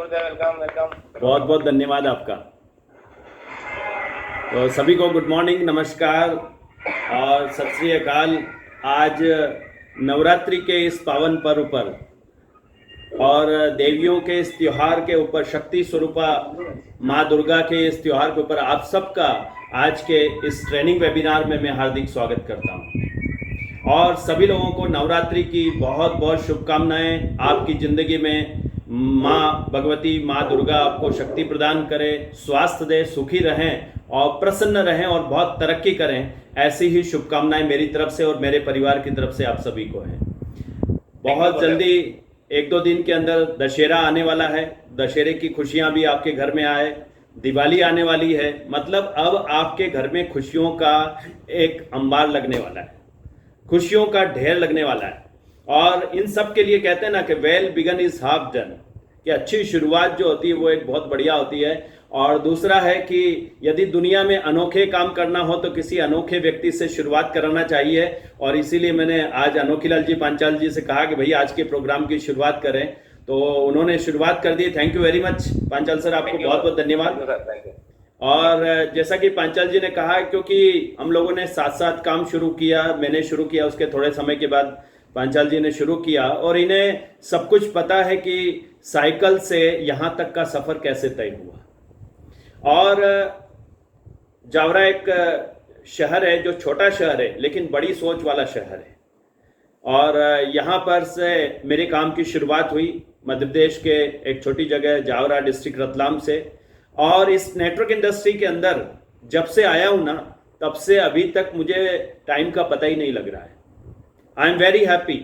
गुरुदेव, welcome welcome. बहुत बहुत धन्यवाद आपका। तो सभी को गुड मॉर्निंग, नमस्कार और सत श्री अकाल। आज नवरात्रि के इस पावन पर्व पर और देवियों के इस त्यौहार के ऊपर, शक्ति स्वरूपा माँ दुर्गा के इस त्यौहार के ऊपर आप सबका आज के इस ट्रेनिंग वेबिनार में मैं हार्दिक स्वागत करता हूँ। और सभी लोगों को नवरात्रि की बहुत बहुत शुभकामनाएं। आपकी ज़िंदगी में माँ भगवती, माँ दुर्गा आपको शक्ति प्रदान करे, स्वास्थ्य दे, सुखी रहें और प्रसन्न रहें और बहुत तरक्की करें। ऐसी ही शुभकामनाएं मेरी तरफ से और मेरे परिवार की तरफ से आप सभी को हैं। बहुत जल्दी 1-2 दिन के अंदर दशहरा आने वाला है। दशहरे की खुशियां भी आपके घर में आए। दिवाली आने वाली है, मतलब अब आपके घर में खुशियों का एक अंबार लगने वाला है, खुशियों का ढेर लगने वाला है। और इन सब के लिए कहते हैं ना कि well begun is half done, कि अच्छी शुरुआत जो होती है वो एक बहुत बढ़िया होती है। और दूसरा है कि यदि दुनिया में अनोखे काम करना हो तो किसी अनोखे व्यक्ति से शुरुआत कराना चाहिए। और इसीलिए मैंने आज अनोखीलाल जी पांचाल जी से कहा कि भाई आज के प्रोग्राम की शुरुआत करें, तो उन्होंने शुरुआत कर दी। Thank you very much Panchal sir, आपको बहुत बहुत धन्यवाद। और जैसा कि पांचाल जी ने कहा, क्योंकि हम लोगों ने साथ साथ काम शुरू किया, मैंने शुरू किया, उसके थोड़े समय के बाद पांचाल जी ने शुरू किया, और इन्हें सब कुछ पता है कि साइकिल से यहाँ तक का सफ़र कैसे तय हुआ। और जावरा एक शहर है जो छोटा शहर है लेकिन बड़ी सोच वाला शहर है। और यहाँ पर से मेरे काम की शुरुआत हुई मध्य प्रदेश के एक छोटी जगह जावरा, डिस्ट्रिक्ट रतलाम से। और इस नेटवर्क इंडस्ट्री के अंदर जब से आया हूँ ना, तब से अभी तक मुझे टाइम का पता ही नहीं लग रहा है। आई एम वेरी हैप्पी,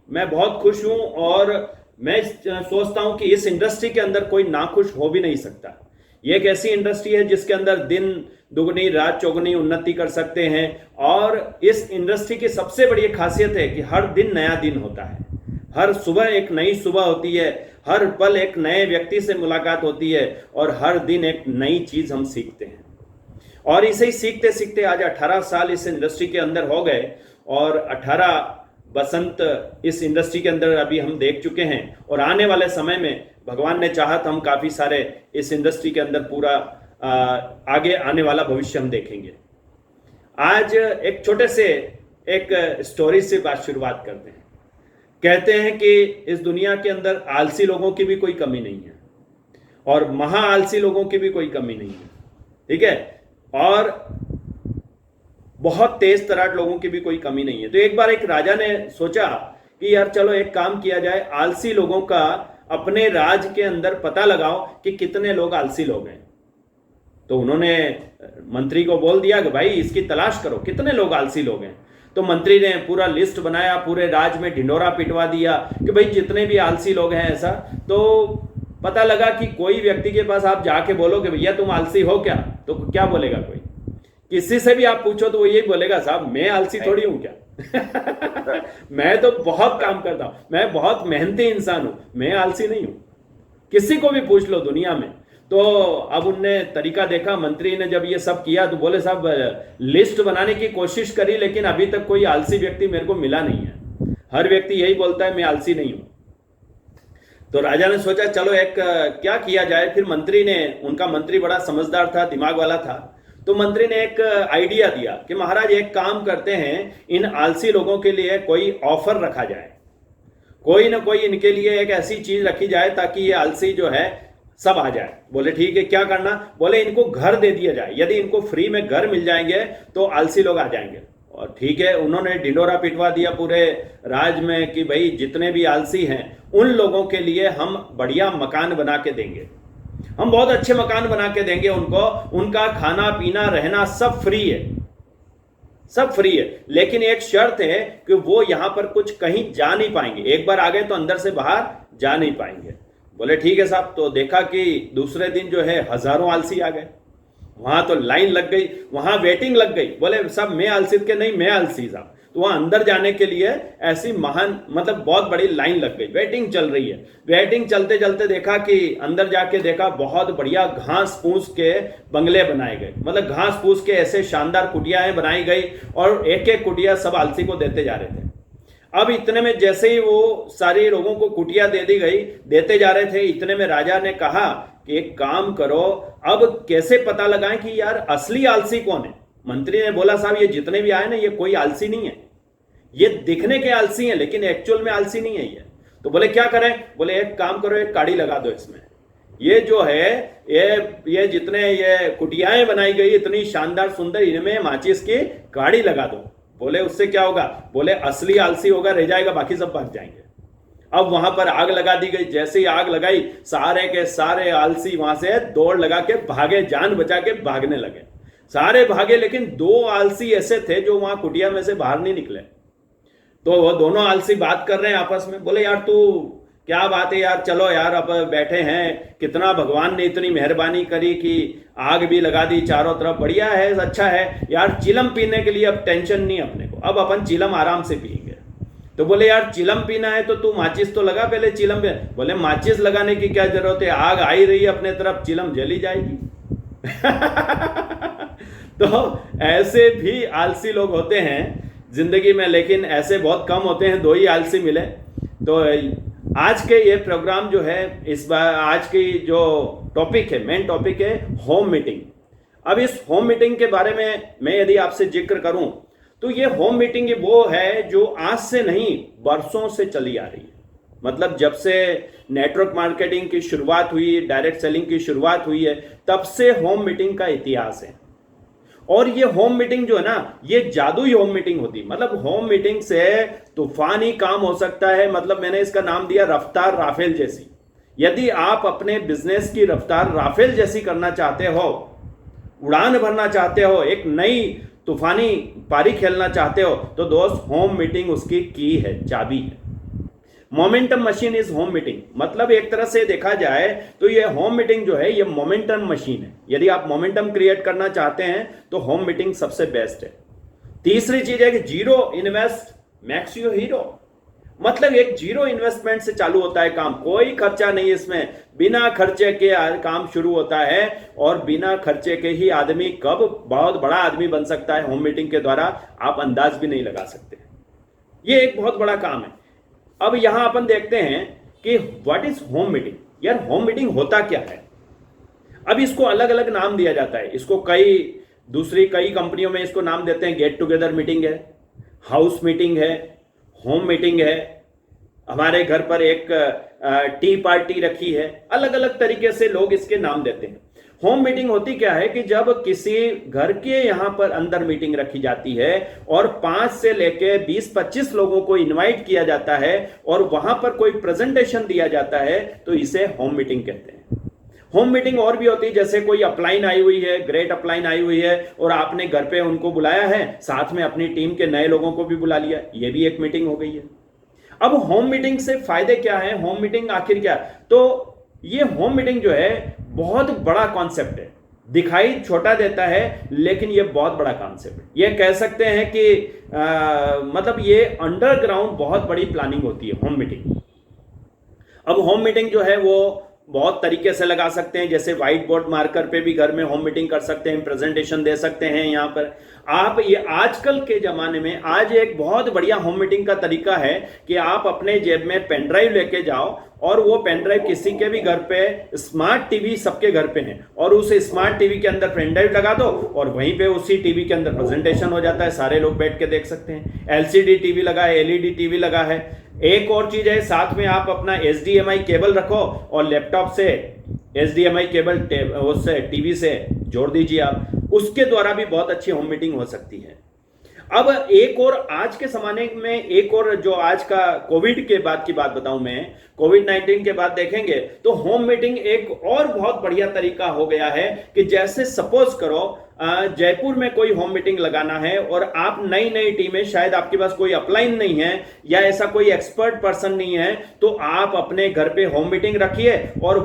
मैं बहुत खुश हूँ। और मैं सोचता हूँ कि इस इंडस्ट्री के अंदर कोई नाखुश हो भी नहीं सकता। ये एक ऐसी इंडस्ट्री है जिसके अंदर दिन दुगनी रात चौगुनी उन्नति कर सकते हैं। और इस इंडस्ट्री की सबसे बड़ी खासियत है कि हर दिन नया दिन होता है, हर सुबह एक नई सुबह होती है, हर पल एक नए व्यक्ति से मुलाकात होती है और हर दिन एक नई चीज हम सीखते हैं। और इसे ही सीखते सीखते आज 18 साल इस इंडस्ट्री के अंदर हो गए और 18 बसंत इस इंडस्ट्री के अंदर अभी हम देख चुके हैं। और आने वाले समय में भगवान ने चाहा तो हम काफ़ी सारे इस इंडस्ट्री के अंदर पूरा आगे आने वाला भविष्य हम देखेंगे। आज एक छोटे से एक स्टोरी से बात शुरुआत करते हैं। कहते हैं कि इस दुनिया के अंदर आलसी लोगों की भी कोई कमी नहीं है और महा आलसी लोगों की भी कोई कमी नहीं है, ठीक है, और बहुत तेज तरार लोगों की भी कोई कमी नहीं है। तो एक बार एक राजा ने सोचा कि यार चलो एक काम किया जाए, आलसी लोगों का अपने राज के अंदर पता लगाओ कि कितने लोग आलसी लोग हैं। तो उन्होंने मंत्री को बोल दिया कि भाई इसकी तलाश करो, कितने लोग आलसी लोग हैं। तो मंत्री ने पूरा लिस्ट बनाया, पूरे राज में ढिंडोरा पिटवा दिया कि भाई जितने भी आलसी लोग हैं ऐसा। तो पता लगा कि कोई व्यक्ति के पास आप जाके बोलो कि भैया तुम आलसी हो क्या, तो क्या बोलेगा कोई? किसी से भी आप पूछो तो वो यही बोलेगा, साहब मैं आलसी थोड़ी हूं क्या मैं तो बहुत काम करता हूं, मैं बहुत मेहनती इंसान हूं, मैं आलसी नहीं हूं। किसी को भी पूछ लो दुनिया में। तो अब उनने तरीका देखा, मंत्री ने जब ये सब किया तो बोले साहब लिस्ट बनाने की कोशिश करी लेकिन अभी तक कोई आलसी व्यक्ति मेरे को मिला नहीं है। हर व्यक्ति यही बोलता है मैं आलसी नहीं हूं। तो राजा ने सोचा चलो एक क्या किया जाए। फिर मंत्री ने, उनका मंत्री बड़ा समझदार था, दिमाग वाला था, तो मंत्री ने एक आइडिया दिया कि महाराज एक काम करते हैं, इन आलसी लोगों के लिए कोई ऑफर रखा जाए, कोई ना कोई इनके लिए एक ऐसी चीज रखी जाए ताकि ये आलसी जो है सब आ जाए। बोले ठीक है, क्या करना? बोले इनको घर दे दिया जाए, यदि इनको फ्री में घर मिल जाएंगे तो आलसी लोग आ जाएंगे। और ठीक है, उन्होंने ढिंडोरा पिटवा दिया पूरे राज में कि भाई जितने भी आलसी हैं उन लोगों के लिए हम बढ़िया मकान बना के देंगे, हम बहुत अच्छे मकान बना के देंगे उनको, उनका खाना पीना रहना सब फ्री है, सब फ्री है। लेकिन एक शर्त है कि वो यहां पर कुछ कहीं जा नहीं पाएंगे, एक बार आ गए तो अंदर से बाहर जा नहीं पाएंगे। बोले ठीक है साहब। तो देखा कि दूसरे दिन जो है हजारों आलसी आ गए, वहां तो लाइन लग गई, वहां वेटिंग लग गई। बोले साहब मैं आलसी के नहीं, मैं आलसी साहब। तो वहां अंदर जाने के लिए ऐसी महान मतलब बहुत बड़ी लाइन लग गई, वेटिंग चल रही है। वेटिंग चलते चलते देखा कि अंदर जाके देखा बहुत बढ़िया घास फूस के बंगले बनाए गए, मतलब घास फूस के ऐसे शानदार कुटियाएं बनाई गई और एक एक कुटिया सब आलसी को देते जा रहे थे। अब इतने में जैसे ही वो सारे लोगों को कुटिया दे दी गई, देते जा रहे थे, इतने में राजा ने कहा कि एक काम करो, अब कैसे पता लगाएं कि यार असली आलसी कौन है। मंत्री ने बोला साहब ये जितने भी आए ना ये कोई आलसी नहीं है, ये दिखने के आलसी हैं लेकिन एक्चुअल में आलसी नहीं है ये। तो बोले क्या करें? बोले एक काम करो, एक काड़ी लगा दो इसमें, ये जो है ये जितने ये कुटियाएं बनाई गई इतनी शानदार सुंदर, इनमें माचिस की काड़ी लगा दो। बोले उससे क्या होगा? बोले असली आलसी होगा, रह जाएगा, बाकी सब भाग जाएंगे। अब वहां पर आग लगा दी गई। जैसे ही आग लगाई सारे के सारे आलसी वहां से दौड़ लगा के भागे, जान बचा के भागने लगे। सारे भागे लेकिन 2 आलसी ऐसे थे जो वहां कुटिया में से बाहर नहीं निकले। तो वो दोनों आलसी बात कर रहे हैं आपस में। बोले यार तू क्या बात है यार, चलो यार अब बैठे हैं, कितना भगवान ने इतनी मेहरबानी करी कि आग भी लगा दी चारों तरफ, बढ़िया है, अच्छा है यार। चिलम पीने के लिए अब टेंशन नहीं अपने को, अब अपन चिलम आराम से पिएंगे। तो बोले यार चिलम पीना है तो तू माचिस तो लगा पहले चिलम पे। बोले माचिस लगाने की क्या जरूरत है, आग आ ही रही है अपने तरफ, चिलम जली जाएगी। तो ऐसे भी आलसी लोग होते हैं जिंदगी में, लेकिन ऐसे बहुत कम होते हैं, 2 ही आलसी मिले। तो आज के ये प्रोग्राम जो है, इस बार आज की जो टॉपिक है, मेन टॉपिक है होम मीटिंग। अब इस होम मीटिंग के बारे में मैं यदि आपसे जिक्र करूं तो ये होम मीटिंग वो है जो आज से नहीं बरसों से चली आ रही है। मतलब जब से नेटवर्क मार्केटिंग की शुरुआत हुई, डायरेक्ट सेलिंग की शुरुआत हुई है, तब से होम मीटिंग का इतिहास है। और ये होम मीटिंग जो है ना, ये जादुई होम मीटिंग होती, मतलब होम मीटिंग से तूफानी काम हो सकता है। मतलब मैंने इसका नाम दिया रफ्तार राफेल जैसी। यदि आप अपने बिजनेस की रफ्तार राफेल जैसी करना चाहते हो, उड़ान भरना चाहते हो, एक नई तूफानी पारी खेलना चाहते हो, तो दोस्त होम मीटिंग उसकी की है, चाबी है। Momentum machine is home meeting. मतलब एक तरह से देखा जाए तो ये होम मीटिंग जो है ये मोमेंटम मशीन है। यदि आप मोमेंटम क्रिएट करना चाहते हैं तो होम मीटिंग सबसे बेस्ट है। तीसरी चीज है कि zero invest max you hero. मतलब एक जीरो इन्वेस्टमेंट से चालू होता है काम, कोई खर्चा नहीं इसमें, बिना खर्चे के काम शुरू होता है। और बिना खर्चे के ही आदमी कब बहुत बड़ा आदमी बन सकता है होम मीटिंग के द्वारा, आप अंदाज भी नहीं लगा सकते। ये एक बहुत बड़ा काम है। अब यहां अपन देखते हैं कि व्हाट इज होम मीटिंग। यार होम मीटिंग होता क्या है? अब इसको अलग अलग नाम दिया जाता है। इसको कई कंपनियों में इसको नाम देते हैं, गेट टुगेदर मीटिंग है, हाउस मीटिंग है, होम मीटिंग है, हमारे घर पर एक टी पार्टी रखी है। अलग अलग तरीके से लोग इसके नाम देते हैं। होम मीटिंग होती क्या है कि जब किसी घर के यहां पर अंदर मीटिंग रखी जाती है और 5 से लेके 20-25 लोगों को इनवाइट किया जाता है और वहां पर कोई प्रेजेंटेशन दिया जाता है, तो इसे होम मीटिंग कहते हैं। होम मीटिंग और भी होती है, जैसे कोई अपलाइन आई हुई है, ग्रेट अपलाइन आई हुई है और आपने घर पे उनको बुलाया है, साथ में अपनी टीम के नए लोगों को भी बुला लिया, ये भी एक मीटिंग हो गई है। अब होम मीटिंग से फायदे क्या है, होम मीटिंग आखिर क्या? तो ये होम मीटिंग जो है बहुत बड़ा कॉन्सेप्ट है, दिखाई छोटा देता है लेकिन ये बहुत बड़ा कॉन्सेप्ट है। ये कह सकते हैं कि मतलब ये अंडरग्राउंड बहुत बड़ी प्लानिंग होती है होम मीटिंग। अब होम मीटिंग जो है वो बहुत तरीके से लगा सकते हैं, जैसे व्हाइट बोर्ड मार्कर पे भी घर में होम मीटिंग कर सकते हैं, प्रेजेंटेशन दे सकते हैं। यहाँ पर आप ये आजकल के जमाने में आज एक बहुत बढ़िया होम मीटिंग का तरीका है कि आप अपने जेब में पेन ड्राइव लेके जाओ और वो पेन ड्राइव किसी के भी घर पे, स्मार्ट टीवी सबके घर पे है, और उस स्मार्ट टीवी के अंदर पेन ड्राइव लगा दो और वहीं पे उसी टीवी के अंदर प्रेजेंटेशन हो जाता है, सारे लोग बैठ के देख सकते हैं। एलसीडी टीवी लगा है, एलईडी टीवी लगा है। एक और चीज है, साथ में आप अपना HDMI केबल रखो और लैपटॉप से HDMI केबल उससे टीवी से जोड़ दीजिए आप, उसके द्वारा भी बहुत अच्छी होम मीटिंग हो सकती है। अब एक और आज के जमाने में एक और जो आज का कोविड के बाद की बात बताऊं मैं, कोविड-19 के बाद देखेंगे तो होम मीटिंग एक और बहुत बढ़िया तरीका हो गया है कि जैसे सपोज करो जयपुर में कोई होम मीटिंग लगाना है और आप नई टीमें, शायद आपके पास कोई अपलाइन नहीं है या ऐसा कोई एक्सपर्ट पर्सन नहीं है, तो आप अपने घर पे होम मीटिंग रखिए और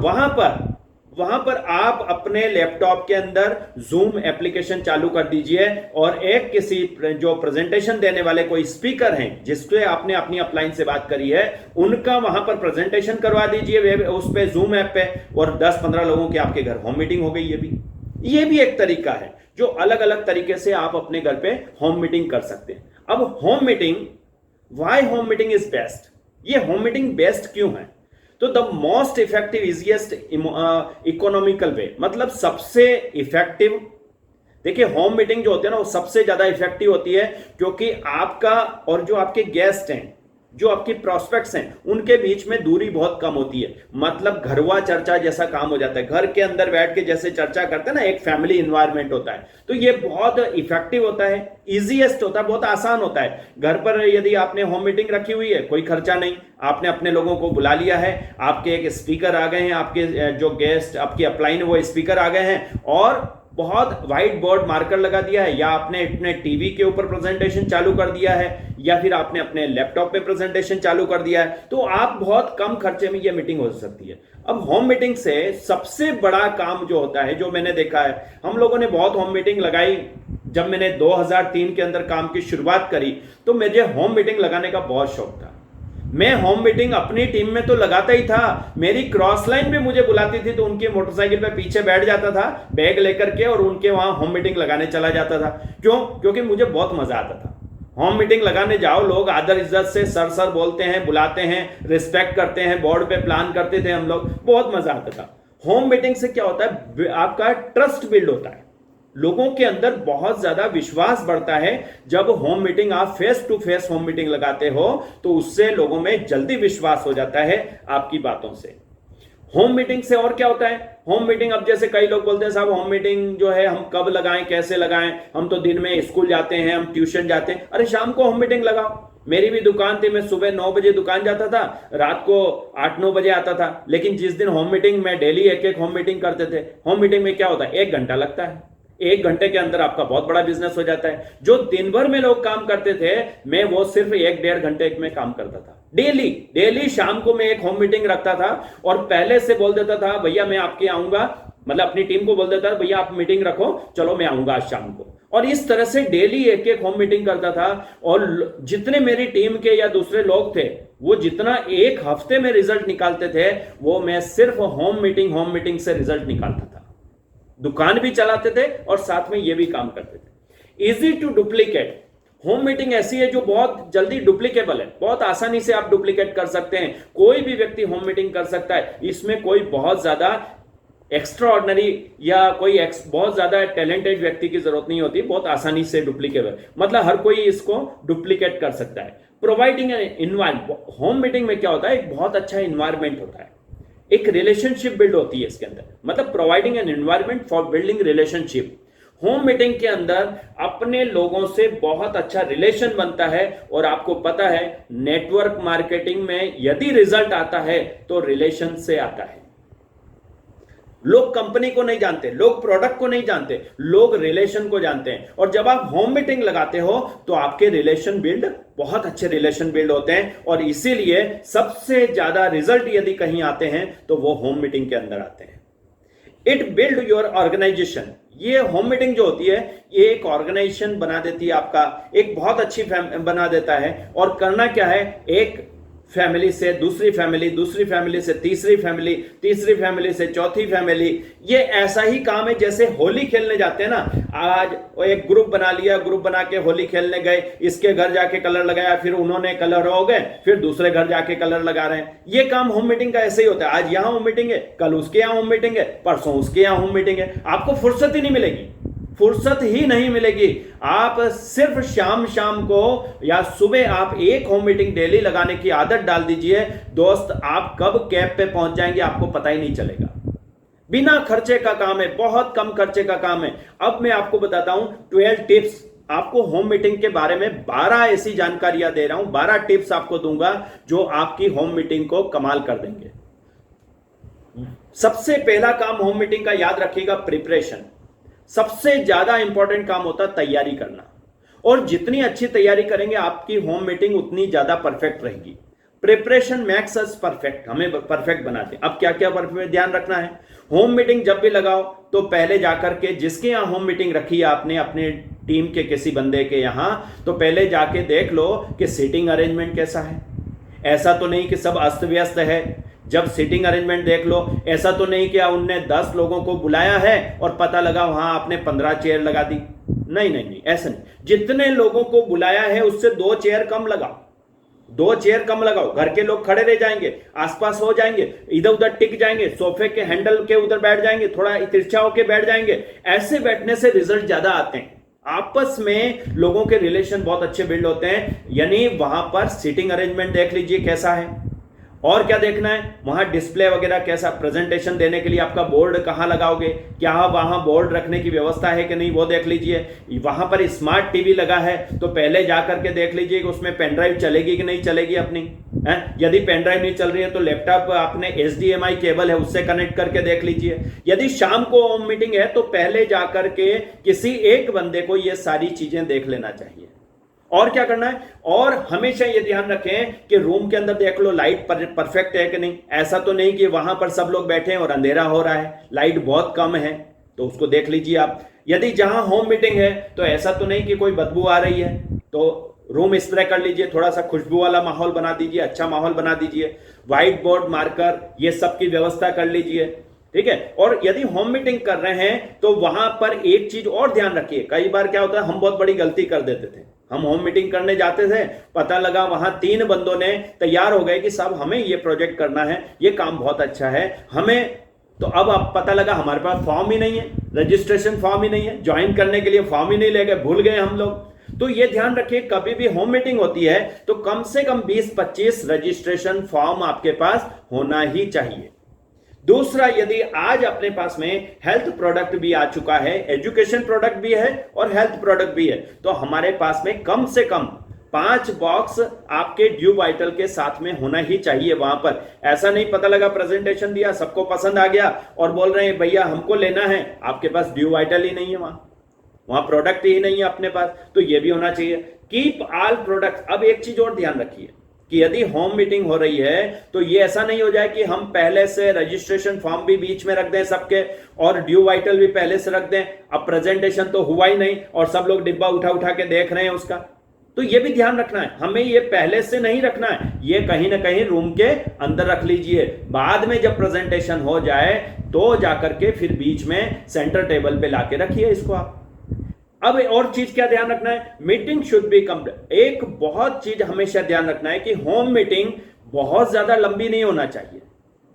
वहां पर आप अपने लैपटॉप के अंदर जूम एप्लीकेशन चालू कर दीजिए और एक किसी जो प्रेजेंटेशन देने वाले कोई स्पीकर हैं जिससे आपने अपनी अपलाइन से बात करी है, उनका वहां पर प्रेजेंटेशन करवा दीजिए उस पे जूम ऐप पे, और 10-15 लोगों की आपके घर होम मीटिंग हो गई। ये भी एक तरीका है जो अलग अलग तरीके से आप अपने घर पे होम मीटिंग कर सकते हैं। अब home meeting why home meeting is best, ये होम मीटिंग बेस्ट क्यों है? तो the most effective easiest economical way, मतलब सबसे इफेक्टिव। देखिए होम मीटिंग जो होती है ना वो सबसे ज्यादा इफेक्टिव होती है, क्योंकि आपका और जो आपके गेस्ट हैं, जो आपके प्रोस्पेक्ट्स हैं, उनके बीच में दूरी बहुत कम होती है। मतलब घरवा चर्चा जैसा काम हो जाता है, घर के अंदर बैठ के जैसे चर्चा करते हैं ना, एक फैमिली इन्वायरमेंट होता है। तो ये बहुत इफेक्टिव होता है, इजीएस्ट होता है, बहुत आसान होता है। घर पर यदि आपने होम मीटिंग रखी हुई है, कोई खर्चा नहीं, आपने अपने लोगों को बुला लिया है, आपके एक स्पीकर आ गए हैं, आपके जो गेस्ट आपकी अपलाइन वो स्पीकर आ गए हैं, और बहुत व्हाइट बोर्ड मार्कर लगा दिया है, या आपने अपने टीवी के ऊपर प्रेजेंटेशन चालू कर दिया है, या फिर आपने अपने लैपटॉप पे प्रेजेंटेशन चालू कर दिया है, तो आप बहुत कम खर्चे में ये मीटिंग हो सकती है। अब होम मीटिंग से सबसे बड़ा काम जो होता है, जो मैंने देखा है, हम लोगों ने बहुत होम मीटिंग लगाई। जब मैंने 2003 के अंदर काम की शुरुआत करी तो मुझे होम मीटिंग लगाने का बहुत शौक था। मैं होम मीटिंग अपनी टीम में तो लगाता ही था, मेरी क्रॉस लाइन भी मुझे बुलाती थी तो उनकी मोटरसाइकिल पे पीछे बैठ जाता था बैग लेकर के, और उनके वहां होम मीटिंग लगाने चला जाता था। क्यों? क्योंकि मुझे बहुत मजा आता था। होम मीटिंग लगाने जाओ, लोग आदर इज्जत से सर सर बोलते हैं, बुलाते हैं, रिस्पेक्ट करते हैं, बोर्ड पे प्लान करते थे हम लोग, बहुत मजा आता था। होम मीटिंग से क्या होता है, आपका ट्रस्ट बिल्ड होता है, लोगों के अंदर बहुत ज्यादा विश्वास बढ़ता है। जब होम मीटिंग आप face to face home meeting लगाते हो तो उससे लोगों में जल्दी विश्वास हो जाता है आपकी बातों से। होम मीटिंग से और क्या होता है, होम मीटिंग, अब जैसे कई लोग बोलते हैं साहब होम मीटिंग जो है हम कब लगाएं, कैसे लगाएं, हम तो दिन में स्कूल जाते हैं, हम ट्यूशन जाते हैं। अरे शाम को होम मीटिंग लगाओ। मेरी भी दुकान थी, मैं सुबह 9 बजे दुकान जाता था, रात को 8-9 बजे आता था। लेकिन जिस दिन होम मीटिंग में डेली एक एक होम मीटिंग करते थे, होम मीटिंग में क्या होता है, 1 घंटा लगता है, 1 घंटे के अंदर आपका बहुत बड़ा बिजनेस हो जाता है। जो दिन भर में लोग काम करते थे, मैं वो सिर्फ 1-1.5 घंटे में काम करता था। डेली डेली शाम को मैं एक होम मीटिंग रखता था, और पहले से बोल देता था भैया मैं आपके आऊंगा, मतलब अपनी टीम को बोल देता था भैया आप मीटिंग रखो, चलो मैं आऊंगा आज शाम को। और इस तरह से डेली एक एक होम मीटिंग करता था। और जितने मेरी टीम के या दूसरे लोग थे, वो जितना एक हफ्ते में रिजल्ट निकालते थे, वो मैं सिर्फ होम मीटिंग से रिजल्ट निकालता था। दुकान भी चलाते थे और साथ में ये भी काम करते थे। Easy to duplicate, home meeting ऐसी है जो बहुत जल्दी डुप्लीकेबल है, बहुत आसानी से आप डुप्लीकेट कर सकते हैं। कोई भी व्यक्ति होम मीटिंग कर सकता है, इसमें कोई बहुत ज्यादा एक्स्ट्रा ऑर्डिनरी या कोई बहुत ज्यादा टैलेंटेड व्यक्ति की जरूरत नहीं होती, बहुत आसानी से डुप्लीकेबल, मतलब हर कोई इसको डुप्लीकेट कर सकता है। Providing an environment, home meeting में क्या होता है, एक बहुत अच्छा एनवायरमेंट होता है, एक रिलेशनशिप बिल्ड होती है इसके अंदर, मतलब providing an environment for building relationship. Home meeting के अंदर अपने लोगों से बहुत अच्छा रिलेशन बनता है। और आपको पता है नेटवर्क मार्केटिंग में यदि रिजल्ट आता है तो रिलेशन से आता है। लोग कंपनी को नहीं जानते, लोग प्रोडक्ट को नहीं जानते, लोग रिलेशन को जानते हैं। और जब आप होम मीटिंग लगाते हो तो आपके रिलेशन बिल्ड, बहुत अच्छे रिलेशन बिल्ड होते हैं। और इसीलिए सबसे ज्यादा रिजल्ट यदि कहीं आते हैं तो वो होम मीटिंग के अंदर आते हैं। इट बिल्ड योर ऑर्गेनाइजेशन, ये होम मीटिंग जो होती है ये एक ऑर्गेनाइजेशन बना देती है, आपका एक बहुत अच्छी बना देता है। और करना क्या है, एक फैमिली से दूसरी फैमिली, दूसरी फैमिली से तीसरी फैमिली, तीसरी फैमिली से चौथी फैमिली। ये ऐसा ही काम है जैसे होली खेलने जाते हैं ना, आज एक ग्रुप बना लिया, ग्रुप बना के होली खेलने गए, इसके घर जाके कलर लगाया, फिर उन्होंने कलर हो गए, फिर दूसरे घर जाके कलर लगा रहे हैं। ये काम होम मीटिंग का ऐसे ही होता है। आज यहां होम मीटिंग है, कल उसके यहां होम मीटिंग है, परसों उसके यहां होम मीटिंग है। आपको फुर्सत ही नहीं मिलेगी, फुर्सत ही नहीं मिलेगी। आप सिर्फ शाम शाम को या सुबह आप एक होम मीटिंग डेली लगाने की आदत डाल दीजिए दोस्त, आप कब कैब पे पहुंच जाएंगे आपको पता ही नहीं चलेगा। बिना खर्चे का काम है, बहुत कम खर्चे का काम है। अब मैं आपको बताता हूं 12 टिप्स, आपको होम मीटिंग के बारे में 12 ऐसी जानकारियां दे रहा हूं, 12 टिप्स आपको दूंगा जो आपकी होम मीटिंग को कमाल कर देंगे। सबसे पहला काम होम मीटिंग का याद रखिएगा, प्रिपरेशन। सबसे ज्यादा इंपॉर्टेंट काम होता है तैयारी करना, और जितनी अच्छी तैयारी करेंगे आपकी होम मीटिंग उतनी ज्यादा परफेक्ट रहेगी। प्रिपरेशन मेक्स अस परफेक्ट, हमें परफेक्ट बनाते हैं। अब क्या क्या परफेक्ट ध्यान रखना है, होम मीटिंग जब भी लगाओ तो पहले जाकर के जिसके यहां होम मीटिंग रखी है आपने अपने टीम के किसी बंदे के यहां, तो पहले जाके देख लो कि सीटिंग अरेंजमेंट कैसा है। ऐसा तो नहीं कि सब अस्त व्यस्त है। जब सीटिंग अरेंजमेंट देख लो, ऐसा तो नहीं कि उनने 10 लोगों को बुलाया है और पता लगा वहां आपने 15 चेयर लगा दी। नहीं नहीं नहीं, ऐसा नहीं। जितने लोगों को बुलाया है उससे 2 चेयर कम लगाओ, 2 चेयर कम लगाओ, घर के लोग खड़े रह जाएंगे, आसपास हो जाएंगे, इधर उधर टिक जाएंगे, सोफे के हैंडल के उधर बैठ जाएंगे, थोड़ा तिरछा होके बैठ जाएंगे। ऐसे बैठने से रिजल्ट ज्यादा आते हैं, आपस में लोगों के रिलेशन बहुत अच्छे बिल्ड होते हैं। यानी वहां पर सीटिंग अरेंजमेंट देख लीजिए कैसा है, और क्या देखना है, वहां डिस्प्ले वगैरह कैसा, प्रेजेंटेशन देने के लिए आपका बोर्ड कहां लगाओगे, क्या वहां बोर्ड रखने की व्यवस्था है कि नहीं वो देख लीजिए। वहां पर स्मार्ट टीवी लगा है तो पहले जाकर के देख लीजिए कि उसमें पेन ड्राइव चलेगी कि नहीं चलेगी अपनी है। यदि पेन ड्राइव नहीं चल रही है तो लैपटॉप आपने HDMI केबल है उससे कनेक्ट करके देख लीजिए। यदि शाम को होम मीटिंग है तो पहले जाकर के किसी एक बंदे को ये सारी चीजें देख लेना चाहिए। और क्या करना है, और हमेशा ये ध्यान रखें कि रूम के अंदर देख लो लाइट परफेक्ट है कि नहीं। ऐसा तो नहीं कि वहां पर सब लोग बैठे हैं और अंधेरा हो रहा है, लाइट बहुत कम है, तो उसको देख लीजिए आप। यदि जहां होम मीटिंग है तो ऐसा तो नहीं कि कोई बदबू आ रही है, तो रूम स्प्रे कर लीजिए, थोड़ा सा खुशबू वाला माहौल बना दीजिए, अच्छा माहौल बना दीजिए, व्हाइट बोर्ड मार्कर ये सब की व्यवस्था कर लीजिए, ठीक है। और यदि होम मीटिंग कर रहे हैं तो वहां पर एक चीज और ध्यान रखिए। कई बार क्या होता है, हम बहुत बड़ी गलती कर देते थे, हम होम मीटिंग करने जाते थे, पता लगा वहां 3 बंदों ने तैयार हो गए कि साहब हमें ये प्रोजेक्ट करना है, ये काम बहुत अच्छा है हमें, तो अब पता लगा हमारे पास फॉर्म ही नहीं है, रजिस्ट्रेशन फॉर्म ही नहीं है, ज्वाइन करने के लिए फॉर्म ही नहीं ले गए, भूल गए हम लोग। तो ये ध्यान रखिए कभी भी होम मीटिंग होती है तो कम से कम 20-25 रजिस्ट्रेशन फॉर्म आपके पास होना ही चाहिए। दूसरा, यदि आज अपने पास में हेल्थ प्रोडक्ट भी आ चुका है, एजुकेशन प्रोडक्ट भी है और हेल्थ प्रोडक्ट भी है, तो हमारे पास में कम से कम 5 बॉक्स आपके ड्यू वाइटल के साथ में होना ही चाहिए वहां पर। ऐसा नहीं पता लगा प्रेजेंटेशन दिया, सबको पसंद आ गया और बोल रहे हैं भैया हमको लेना है, आपके पास ड्यू वाइटल ही नहीं है, वहां प्रोडक्ट ही नहीं है अपने पास, तो यह भी होना चाहिए। Keep all product. अब एक चीज और ध्यान रखिए कि यदि होम मीटिंग हो रही है तो ये ऐसा नहीं हो जाए कि हम पहले से रजिस्ट्रेशन फॉर्म भी बीच में रख दें सबके और ड्यू वाइटल भी पहले से रख दें। अब प्रेजेंटेशन तो हुआ ही नहीं और सब लोग डिब्बा उठा उठा के देख रहे हैं उसका, तो ये भी ध्यान रखना है, हमें ये पहले से नहीं रखना है, ये कहीं ना कहीं रूम के अंदर रख लीजिए। बाद में जब प्रेजेंटेशन हो जाए तो जाकर के फिर बीच में सेंटर टेबल पे लाके रखिए इसको आप। अब और चीज क्या ध्यान रखना है, मीटिंग शुड बी कंप्लीट। एक बहुत चीज हमेशा ध्यान रखना है कि होम मीटिंग बहुत ज्यादा लंबी नहीं होना चाहिए,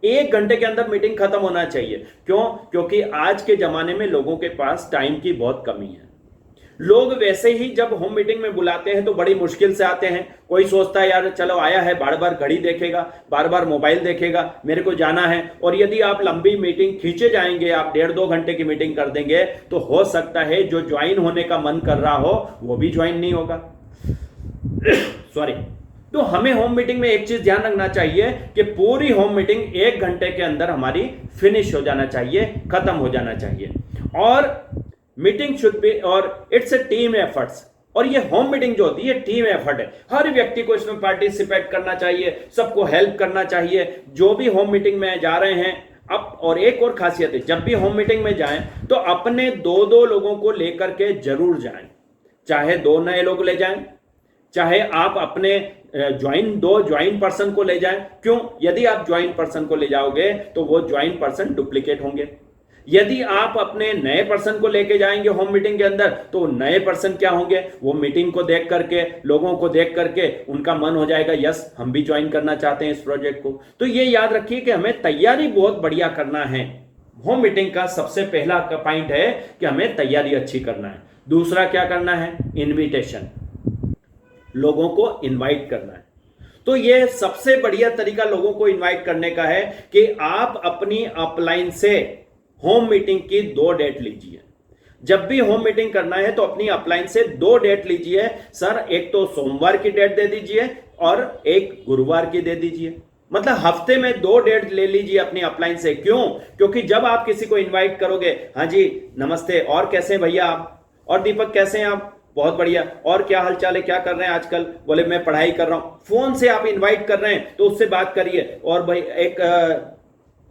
1 घंटे के अंदर मीटिंग खत्म होना चाहिए। क्यों? क्योंकि आज के जमाने में लोगों के पास टाइम की बहुत कमी है। लोग वैसे ही जब होम मीटिंग में बुलाते हैं तो बड़ी मुश्किल से आते हैं। कोई सोचता है यार चलो आया है, बार बार घड़ी देखेगा, बार बार मोबाइल देखेगा, मेरे को जाना है। और यदि आप लंबी मीटिंग खींचे जाएंगे, आप 1.5-2 घंटे की मीटिंग कर देंगे तो हो सकता है जो ज्वाइन होने का मन कर रहा हो वो भी ज्वाइन नहीं होगा। सॉरी। तो हमें होम मीटिंग में एक चीज ध्यान रखना चाहिए कि पूरी होम मीटिंग 1 घंटे के अंदर हमारी फिनिश हो जाना चाहिए, खत्म हो जाना चाहिए। और मीटिंग शुड बी और इट्स ए टीम एफर्ट्स। और ये होम मीटिंग जो होती है टीम एफर्ट है, हर व्यक्ति को इसमें पार्टिसिपेट करना चाहिए, सबको हेल्प करना चाहिए जो भी होम मीटिंग में जा रहे हैं। अब और एक और खासियत है, जब भी होम मीटिंग में जाएं तो अपने 2-2 लोगों को लेकर के जरूर जाएं, चाहे 2 नए लोग ले जाएं, चाहे आप अपने दो ज्वाइन पर्सन को ले जाएं। क्यों? यदि आप ज्वाइन पर्सन को ले जाओगे तो वो ज्वाइन पर्सन डुप्लीकेट होंगे। यदि आप अपने नए पर्सन को लेके जाएंगे होम मीटिंग के अंदर तो नए पर्सन क्या होंगे, वो मीटिंग को देख करके, लोगों को देख करके उनका मन हो जाएगा यस हम भी ज्वाइन करना चाहते हैं इस प्रोजेक्ट को। तो ये याद रखिए कि हमें तैयारी बहुत बढ़िया करना है। होम मीटिंग का सबसे पहला पॉइंट है कि हमें तैयारी अच्छी करना है। दूसरा क्या करना है, इन्विटेशन, लोगों को इन्वाइट करना है। तो ये सबसे बढ़िया तरीका लोगों को इन्वाइट करने का है कि आप अपनी अपलाइन से होम मीटिंग की 2 डेट लीजिए। जब भी होम मीटिंग करना है तो अपनी अपलाइन से 2 डेट लीजिए। सर एक तो सोमवार की डेट दे दीजिए और एक गुरुवार की दे दीजिए, मतलब हफ्ते में 2 डेट ले लीजिए अपनी अपलाइन से। क्यों? क्योंकि जब आप किसी को इन्वाइट करोगे, हाँ जी नमस्ते, और कैसे हैं भैया आप, और दीपक कैसे हैं आप, बहुत बढ़िया, और क्या हालचाल है, क्या कर रहे हैं आजकल, बोले मैं पढ़ाई कर रहा हूं। फोन से आप इन्वाइट कर रहे हैं तो उससे बात करिए, और भाई एक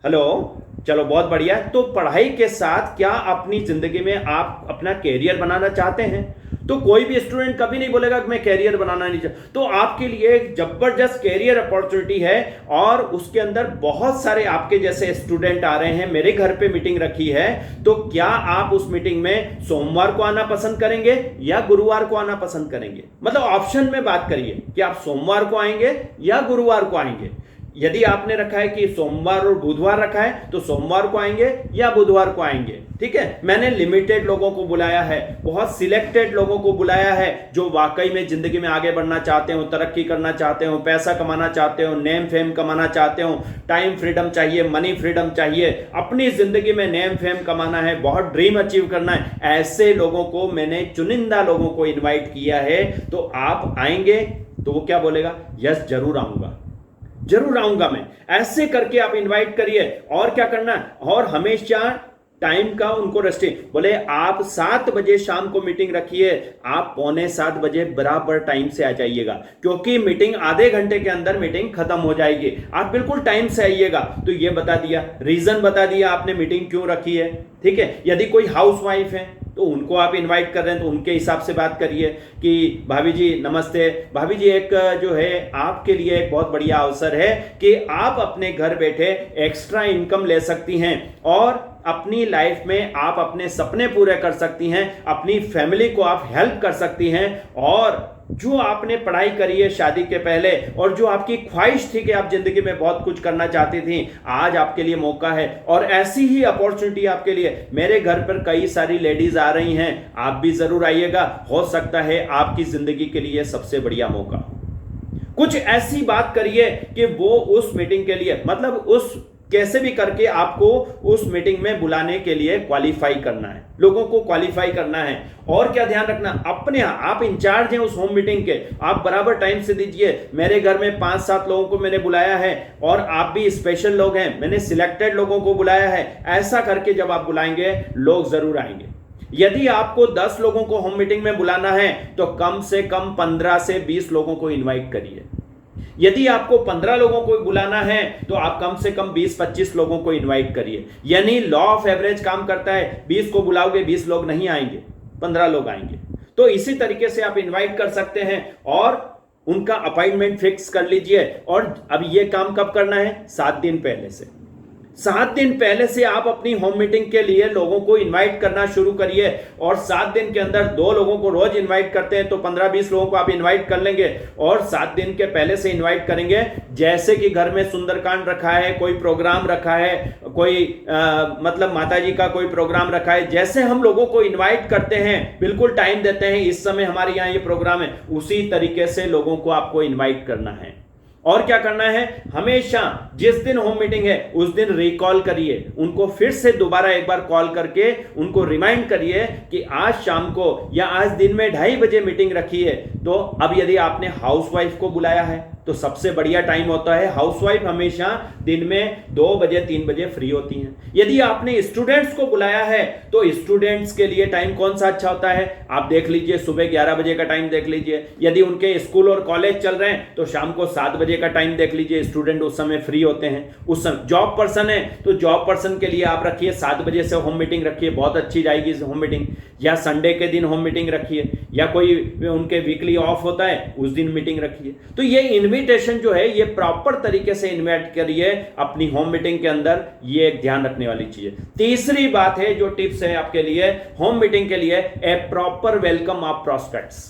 हेलो, चलो बहुत बढ़िया। तो पढ़ाई के साथ क्या अपनी जिंदगी में आप अपना कैरियर बनाना चाहते हैं तो कोई भी स्टूडेंट कभी नहीं बोलेगा कि मैं कैरियर बनाना नहीं चाहता। तो आपके लिए एक जबरदस्त कैरियर अपॉर्चुनिटी है और उसके अंदर बहुत सारे आपके जैसे स्टूडेंट आ रहे हैं। मेरे घर पे मीटिंग रखी है, तो क्या आप उस मीटिंग में सोमवार को आना पसंद करेंगे या गुरुवार को आना पसंद करेंगे? मतलब ऑप्शन में बात करिए कि आप सोमवार को आएंगे या गुरुवार को आएंगे। यदि आपने रखा है कि सोमवार और बुधवार रखा है तो सोमवार को आएंगे या बुधवार को आएंगे, ठीक है। मैंने लिमिटेड लोगों को बुलाया है, बहुत सिलेक्टेड लोगों को बुलाया है जो वाकई में जिंदगी में आगे बढ़ना चाहते हो, तरक्की करना चाहते हो, पैसा कमाना चाहते हो, नेम फेम कमाना चाहते हो, टाइम फ्रीडम चाहिए, मनी फ्रीडम चाहिए, अपनी जिंदगी में नेम फेम कमाना है, बहुत ड्रीम अचीव करना है। ऐसे लोगों को मैंने चुनिंदा लोगों को इन्वाइट किया है। तो आप आएंगे तो वो क्या बोलेगा? यस, जरूर आऊंगा, जरूर आऊंगा मैं। ऐसे करके आप इनवाइट करिए। और क्या करना है? और हमेशा टाइम का उनको रेस्ट्रिक्ट, बोले आप 7 बजे शाम को मीटिंग रखिए, आप 6:45 बजे बराबर टाइम से आ जाइएगा, क्योंकि मीटिंग आधे घंटे के अंदर मीटिंग खत्म हो जाएगी। आप बिल्कुल टाइम से आइएगा। तो ये बता दिया, रीजन बता दिया आपने मीटिंग क्यों रखी है, ठीक है। यदि कोई हाउस वाइफ है तो उनको आप इनवाइट कर रहे हैं तो उनके हिसाब से बात करिए कि भाभी जी नमस्ते, भाभी जी एक जो है आपके लिए एक बहुत बढ़िया अवसर है कि आप अपने घर बैठे एक्स्ट्रा इनकम ले सकती हैं और अपनी लाइफ में आप अपने सपने पूरे कर सकती हैं, अपनी फैमिली को आप हेल्प कर सकती हैं। और जो आपने पढ़ाई करी है शादी के पहले और जो आपकी ख्वाहिश थी कि आप जिंदगी में बहुत कुछ करना चाहती थी, आज आपके लिए मौका है। और ऐसी ही अपॉर्चुनिटी आपके लिए, मेरे घर पर कई सारी लेडीज आ रही हैं, आप भी जरूर आइएगा। हो सकता है आपकी जिंदगी के लिए सबसे बढ़िया मौका। कुछ ऐसी बात करिए कि वो उस मीटिंग के लिए, मतलब उस कैसे भी करके आपको उस मीटिंग में बुलाने के लिए क्वालिफाई करना है, लोगों को क्वालिफाई करना है। और क्या ध्यान रखना, अपने आप इंचार्ज हैं उस होम मीटिंग के, आप बराबर टाइम से दीजिए। मेरे घर में 5-7 लोगों को मैंने बुलाया है और आप भी स्पेशल लोग हैं, मैंने सिलेक्टेड लोगों को बुलाया है। ऐसा करके जब आप बुलाएंगे लोग जरूर आएंगे। यदि आपको 10 लोगों को होम मीटिंग में बुलाना है तो कम से कम 15 से 20 लोगों को इन्वाइट करिए। यदि आपको 15 लोगों को बुलाना है तो आप कम से कम 20-25 लोगों को इनवाइट करिए। यानी लॉ ऑफ एवरेज काम करता है, 20 को बुलाओगे 20 लोग नहीं आएंगे, 15 लोग आएंगे। तो इसी तरीके से आप इनवाइट कर सकते हैं और उनका अपॉइंटमेंट फिक्स कर लीजिए। और अब ये काम कब करना है? 7 दिन पहले से। 7 दिन पहले से आप अपनी होम मीटिंग के लिए लोगों को इनवाइट करना शुरू करिए। और 7 दिन के अंदर 2 लोगों को रोज इनवाइट करते हैं तो 15-20 लोगों को आप इनवाइट कर लेंगे। और 7 दिन के पहले से इनवाइट करेंगे, जैसे कि घर में सुंदरकांड रखा है, कोई प्रोग्राम रखा है, कोई मतलब माताजी का कोई प्रोग्राम रखा है, जैसे हम लोगों को इन्वाइट करते हैं, बिल्कुल टाइम देते हैं, इस समय हमारे यहाँ ये प्रोग्राम है, उसी तरीके से लोगों को आपको इन्वाइट करना है। और क्या करना है? हमेशा जिस दिन होम मीटिंग है उस दिन रिकॉल करिए, उनको फिर से दोबारा एक बार कॉल करके उनको रिमाइंड करिए कि आज शाम को या आज दिन में 2:30 बजे मीटिंग रखी है। तो अब यदि आपने हाउसवाइफ को बुलाया है तो सबसे बढ़िया टाइम होता है, हाउसवाइफ हमेशा दिन में 2 बजे 3 बजे फ्री होती हैं। यदि आपने स्टूडेंट्स को बुलाया है तो स्टूडेंट्स के लिए टाइम कौन सा अच्छा होता है? आप देख लीजिए, सुबह 11 बजे का टाइम देख लीजिए। यदि उनके स्कूल और कॉलेज चल रहे हैं तो शाम को 7 बजे का टाइम देख लीजिए, स्टूडेंट उस समय फ्री होते हैं। उस समय जॉब पर्सन है तो जॉब पर्सन के लिए आप रखिए 7 बजे से होम मीटिंग रखिए, बहुत अच्छी जाएगी होम मीटिंग। या संडे के दिन होम मीटिंग रखिए, या कोई उनके वीकली ऑफ होता है उस दिन मीटिंग रखिए। तो ये इनविटेशन जो है ये प्रॉपर तरीके से इन्वाइट करिए अपनी होम मीटिंग के अंदर, ये एक ध्यान रखने वाली चीज है। तीसरी बात है जो टिप्स है आपके लिए होम मीटिंग के लिए, ए प्रॉपर वेलकम ऑफ प्रॉस्पेक्ट्स।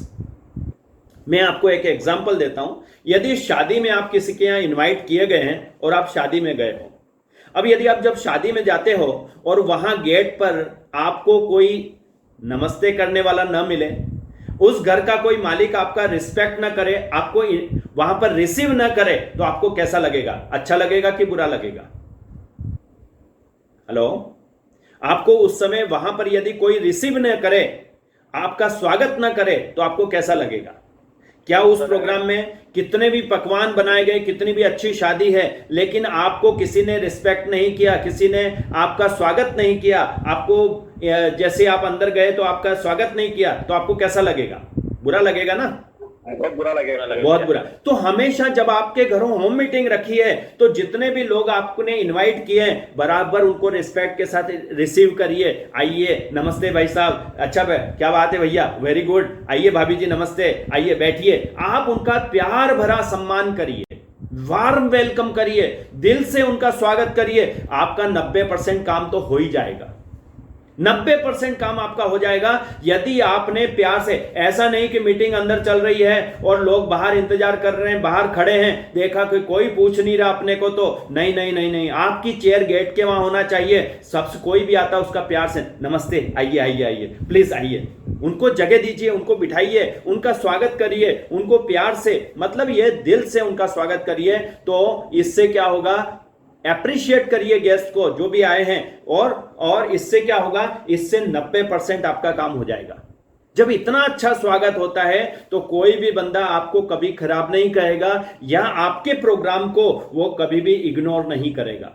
मैं आपको एक एग्जांपल देता हूं। यदि शादी में आप किसी के यहां इनवाइट किए गए हैं और आप शादी में गए हो, अब यदि आप जब शादी में जाते हो और वहां गेट पर आपको कोई नमस्ते करने वाला न मिले, उस घर का कोई मालिक आपका रिस्पेक्ट ना करे, आपको वहां पर रिसीव ना करे, तो आपको कैसा लगेगा? अच्छा लगेगा कि बुरा लगेगा? हेलो, आपको उस समय वहां पर यदि कोई रिसीव न करे, आपका स्वागत ना करे, तो आपको कैसा लगेगा? क्या उस प्रोग्राम में कितने भी पकवान बनाए गए, कितनी भी अच्छी शादी है, लेकिन आपको किसी ने रिस्पेक्ट नहीं किया, किसी ने आपका स्वागत नहीं किया, आपको जैसे आप अंदर गए तो आपका स्वागत नहीं किया, तो आपको कैसा लगेगा? बुरा लगेगा ना? बहुत बुरा लगेगा। बहुत बुरा। तो हमेशा जब आपके घरों होम मीटिंग रखी है तो जितने भी लोग आपने इनवाइट किए हैं बराबर उनको रिस्पेक्ट के साथ रिसीव करिए। आइए, नमस्ते भाई साहब, अच्छा क्या बात है भैया, वेरी गुड, आइए भाभी जी नमस्ते, आइए बैठिए। आप उनका प्यार भरा सम्मान करिए, वार्म वेलकम करिए, दिल से उनका स्वागत करिए। आपका 90% काम तो हो ही जाएगा। 90% काम आपका हो जाएगा यदि आपने प्यार से। ऐसा नहीं कि मीटिंग अंदर चल रही है और लोग बाहर इंतजार कर रहे हैं, बाहर खड़े हैं, देखा कि कोई पूछ नहीं रहा अपने को, तो नहीं नहीं नहीं नहीं, आपकी चेयर गेट के वहां होना चाहिए। सबसे कोई भी आता उसका प्यार से नमस्ते, आइए आइए आइए, प्लीज आइए, उनको जगह दीजिए, उनको बिठाइए, उनका स्वागत करिए, उनको प्यार से, मतलब ये दिल से उनका स्वागत करिए। तो इससे क्या होगा, एप्रिशिएट करिए गेस्ट को जो भी आए हैं, और इससे क्या होगा, इससे 90% आपका काम हो जाएगा। जब इतना अच्छा स्वागत होता है तो कोई भी बंदा आपको कभी खराब नहीं कहेगा या आपके प्रोग्राम को वो कभी भी इग्नोर नहीं करेगा।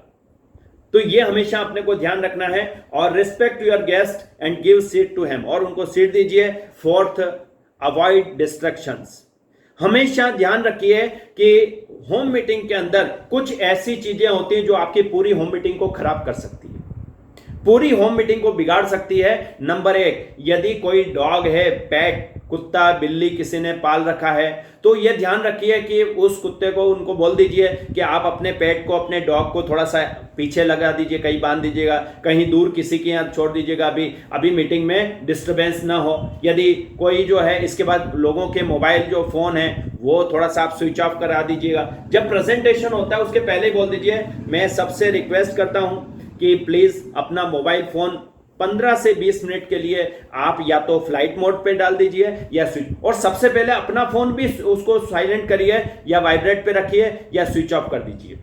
तो ये हमेशा अपने को ध्यान रखना है। और respect your guest and give seat to him, और उनको सीट दीजिए। Fourth, avoid distractions. हमेशा ध्यान रखिए कि होम मीटिंग के अंदर कुछ ऐसी चीजें होती हैं जो आपकी पूरी होम मीटिंग को खराब कर सकती है, पूरी होम मीटिंग को बिगाड़ सकती है। नंबर 1, यदि कोई डॉग है, पेट, कुत्ता बिल्ली किसी ने पाल रखा है, तो यह ध्यान रखिए कि उस कुत्ते को उनको बोल दीजिए कि आप अपने पेट को, अपने डॉग को थोड़ा सा पीछे लगा दीजिए, कहीं बांध दीजिएगा, कहीं दूर किसी के यहाँ छोड़ दीजिएगा, अभी मीटिंग में डिस्टरबेंस ना हो। यदि कोई जो है, इसके बाद लोगों के मोबाइल जो फोन है वो थोड़ा सा आप स्विच ऑफ करा दीजिएगा। जब प्रेजेंटेशन होता है उसके पहले ही बोल दीजिए, मैं सबसे रिक्वेस्ट करता हूं कि प्लीज अपना मोबाइल फोन 15 से 20 मिनट के लिए आप या तो फ्लाइट मोड पे डाल दीजिए या स्विच, और सबसे पहले अपना फोन भी उसको साइलेंट करिए या वाइब्रेट पे रखिए या स्विच ऑफ कर दीजिए।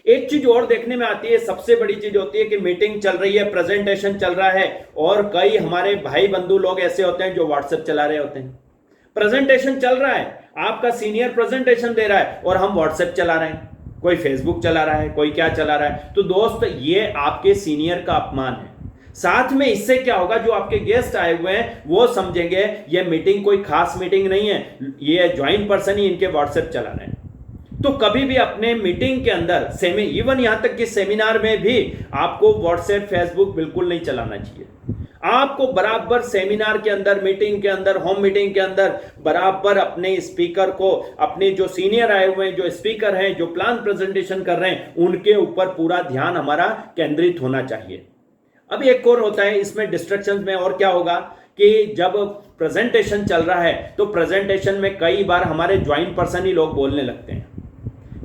एक चीज और देखने में आती है, सबसे बड़ी चीज होती है कि मीटिंग चल रही है, प्रेजेंटेशन चल रहा है, और कई हमारे भाई बंधु लोग ऐसे होते हैं जो व्हाट्सएप चला रहे होते हैं। प्रेजेंटेशन चल रहा है, आपका सीनियर प्रेजेंटेशन दे रहा है और हम व्हाट्सएप चला रहे हैं, कोई फेसबुक चला रहा है, कोई क्या चला रहा है। तो दोस्त, ये आपके सीनियर का अपमान है। साथ में इससे क्या होगा, जो आपके गेस्ट आए हुए हैं वो समझेंगे ये मीटिंग कोई खास मीटिंग नहीं है, ये ज्वाइन पर्सन ही इनके व्हाट्सएप चला रहे हैं। तो कभी भी अपने मीटिंग के अंदर, इवन यहां तक कि सेमिनार में भी आपको व्हाट्सएप, फेसबुक बिल्कुल नहीं चलाना चाहिए। आपको बराबर सेमिनार के अंदर, मीटिंग के अंदर, होम मीटिंग के अंदर बराबर अपने स्पीकर को, अपने जो सीनियर आए हुए हैं, जो स्पीकर हैं, जो प्लान प्रेजेंटेशन कर रहे हैं, उनके ऊपर पूरा ध्यान हमारा केंद्रित होना चाहिए। अब एक और होता है इसमें डिस्ट्रैक्शन में, और क्या होगा कि जब प्रेजेंटेशन चल रहा है तो प्रेजेंटेशन में कई बार हमारे ज्वाइंट पर्सन ही लोग बोलने लगते हैं,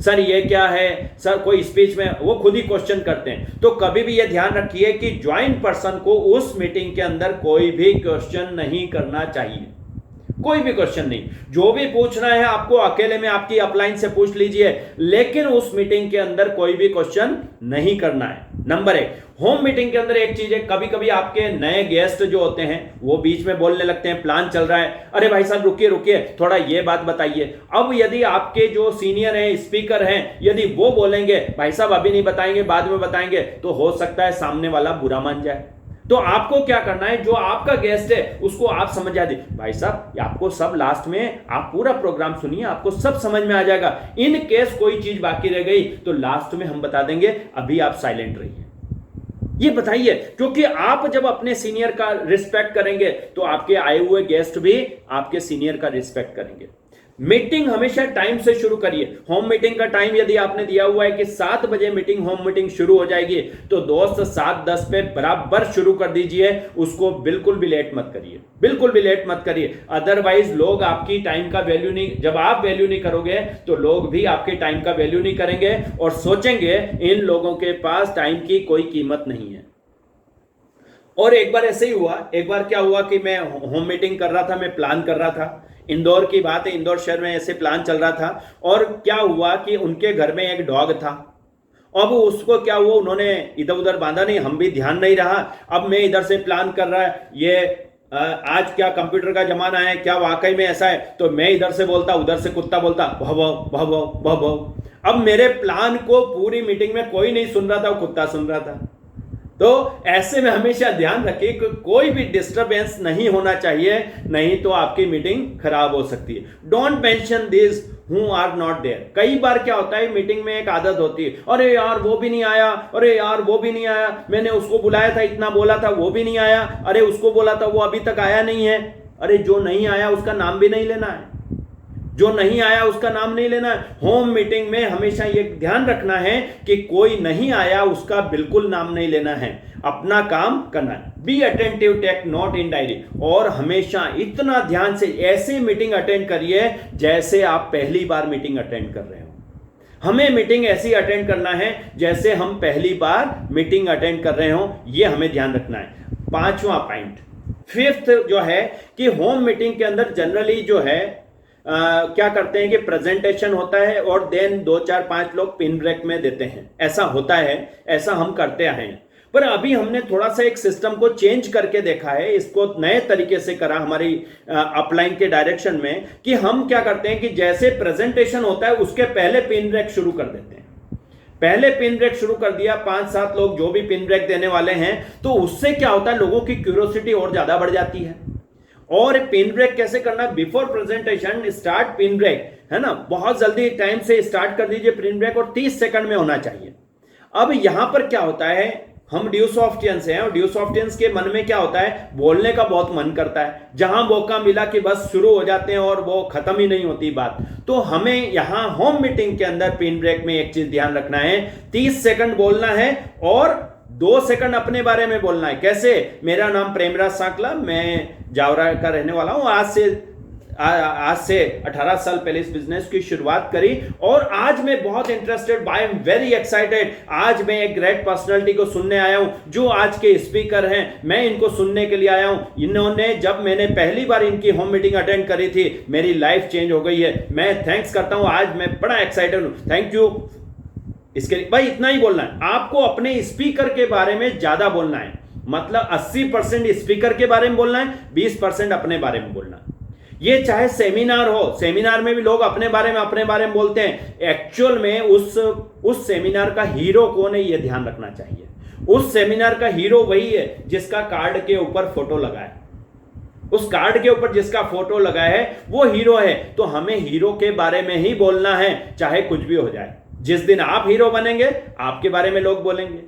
सर ये क्या है, सर कोई स्पीच में वो खुद ही क्वेश्चन करते हैं। तो कभी भी ये ध्यान रखिए कि ज्वाइंट पर्सन को उस मीटिंग के अंदर कोई भी क्वेश्चन नहीं करना चाहिए, कोई भी क्वेश्चन नहीं। जो भी पूछना है आपको अकेले में आपकी अपलाइन से पूछ लीजिए, लेकिन उस मीटिंग के अंदर कोई भी क्वेश्चन नहीं करना है। नंबर 1, होम मीटिंग के अंदर एक चीज है, कभी कभी आपके नए गेस्ट जो होते हैं वो बीच में बोलने लगते हैं, प्लान चल रहा है, अरे भाई साहब रुकिए रुकिए थोड़ा ये बात बताइए। अब यदि आपके जो सीनियर हैं, स्पीकर हैं, यदि वो बोलेंगे भाई साहब अभी नहीं बताएंगे बाद में बताएंगे, तो हो सकता है सामने वाला बुरा मान जाए। तो आपको क्या करना है, जो आपका गेस्ट है उसको आप समझा दे, भाई साहब आपको सब लास्ट में आप पूरा प्रोग्राम सुनिए, आपको सब समझ में आ जाएगा। इन केस कोई चीज बाकी रह गई तो लास्ट में हम बता देंगे, अभी आप साइलेंट रहिए, ये बताइए। क्योंकि आप जब अपने सीनियर का रिस्पेक्ट करेंगे तो आपके आए हुए गेस्ट भी आपके सीनियर का रिस्पेक्ट करेंगे। मीटिंग हमेशा टाइम से शुरू करिए। होम मीटिंग का टाइम यदि आपने दिया हुआ है कि 7 बजे मीटिंग, होम मीटिंग शुरू हो जाएगी, तो दोस्त 7:10 पे बराबर शुरू कर दीजिए, उसको बिल्कुल भी लेट मत करिए, बिल्कुल भी लेट मत करिए। अदरवाइज लोग आपकी टाइम का वैल्यू नहीं, जब आप वैल्यू नहीं करोगे तो लोग भी आपके टाइम का वैल्यू नहीं करेंगे और सोचेंगे इन लोगों के पास टाइम की कोई कीमत नहीं है। और एक बार ऐसे ही हुआ, एक बार क्या हुआ कि मैं होम मीटिंग कर रहा था, मैं प्लान कर रहा था, इंदौर की बात है, इंदौर शहर में ऐसे प्लान चल रहा था। और क्या हुआ कि उनके घर में एक डॉग था, अब उसको क्या हुआ, उन्होंने इधर उधर बांधा नहीं, हम भी ध्यान नहीं रहा। अब मैं इधर से प्लान कर रहा है, ये आज क्या कंप्यूटर का जमाना है, क्या वाकई में ऐसा है, तो मैं इधर से बोलता, उधर से कुत्ता बोलता भव भव भव भव। अब मेरे प्लान को पूरी मीटिंग में कोई नहीं सुन रहा था, वो कुत्ता सुन रहा था। तो ऐसे में हमेशा ध्यान रखिए कि कोई भी डिस्टरबेंस नहीं होना चाहिए, नहीं तो आपकी मीटिंग खराब हो सकती है। Don't mention this who are not there. कई बार क्या होता है मीटिंग में एक आदत होती है, अरे यार वो भी नहीं आया, अरे यार वो भी नहीं आया, मैंने उसको बुलाया था, इतना बोला था, वो भी नहीं आया, अरे उसको बोला था, वो अभी तक आया नहीं है। अरे जो नहीं आया उसका नाम भी नहीं लेना है, जो नहीं आया उसका नाम नहीं लेना है। होम मीटिंग में हमेशा ये ध्यान रखना है कि कोई नहीं आया उसका बिल्कुल नाम नहीं लेना है, अपना काम करना है। Be attentive, take note in diary. और हमेशा इतना ध्यान से ऐसे मीटिंग अटेंड करिए जैसे आप पहली बार मीटिंग अटेंड कर रहे हो। हमें मीटिंग ऐसी अटेंड करना है जैसे हम पहली बार मीटिंग अटेंड कर रहे हो, ये हमें ध्यान रखना है। 5वां पॉइंट, 5th जो है कि होम मीटिंग के अंदर जनरली जो है क्या करते हैं कि प्रेजेंटेशन होता है और देन 2 4 5 लोग पिन ब्रेक में देते हैं। ऐसा होता है, ऐसा हम करते आए हैं। पर अभी हमने थोड़ा सा एक सिस्टम को चेंज करके देखा है, इसको नए तरीके से करा हमारी अपलाइन के डायरेक्शन में, कि हम क्या करते हैं कि जैसे प्रेजेंटेशन होता है उसके पहले पिन ब्रेक शुरू कर देते हैं। पहले पिन ब्रेक शुरू कर दिया, 5-7 लोग जो भी पिन ब्रेक देने वाले हैं, तो उससे क्या होता है लोगों की क्यूरियोसिटी और ज्यादा बढ़ जाती है। और पिन ब्रेक कैसे करना, before presentation start pin break, है ना, बहुत जल्दी टाइम से स्टार्ट कर दीजिए पिन ब्रेक, और 30 सेकंड में होना चाहिए। अब यहां पर क्या होता है, हम ड्यू सॉफ्टियंस हैं और ड्यू सॉफ्टियंस के मन में क्या होता है, बोलने का बहुत मन करता है, जहां मौका मिला कि बस शुरू हो जाते हैं और वो खत्म ही नहीं होती बात। तो हमें यहां होम मीटिंग के अंदर पिन ब्रेक में एक चीज ध्यान रखना है, 30 सेकंड बोलना है और 2 सेकंड अपने बारे में बोलना है। कैसे, मेरा नाम प्रेमराज सांकला, मैं जावरा का रहने वाला हूं, आज से 18 साल पहले इस बिजनेस की शुरुआत करी और आज मैं बहुत interested, I am very excited. आज मैं एक ग्रेट पर्सनालिटी को सुनने आया हूं जो आज के स्पीकर हैं, मैं इनको सुनने के लिए आया हूं। इन्होंने, जब मैंने पहली बार इनकी होम मीटिंग अटेंड करी थी, मेरी लाइफ चेंज हो गई है। मैं थैंक्स करता हूं, आज मैं बड़ा एक्साइटेड हूं, थैंक यू। इसके लिए भाई इतना ही बोलना है आपको, अपने स्पीकर के बारे में ज्यादा बोलना है। मतलब 80% स्पीकर के बारे में बोलना है, 20% अपने बारे में बोलना है। ये चाहे सेमिनार हो, सेमिनार में भी लोग अपने बारे में बोलते हैं। एक्चुअल में उस सेमिनार का हीरो कौन है, ये ध्यान रखना चाहिए। उस सेमिनार का हीरो वही है जिसका कार्ड के ऊपर फोटो लगा है। उस कार्ड के ऊपर जिसका फोटो लगा है वो हीरो है। तो हमें हीरो के बारे में ही बोलना है, चाहे कुछ भी हो जाए। जिस दिन आप हीरो बनेंगे, आपके बारे में लोग बोलेंगे।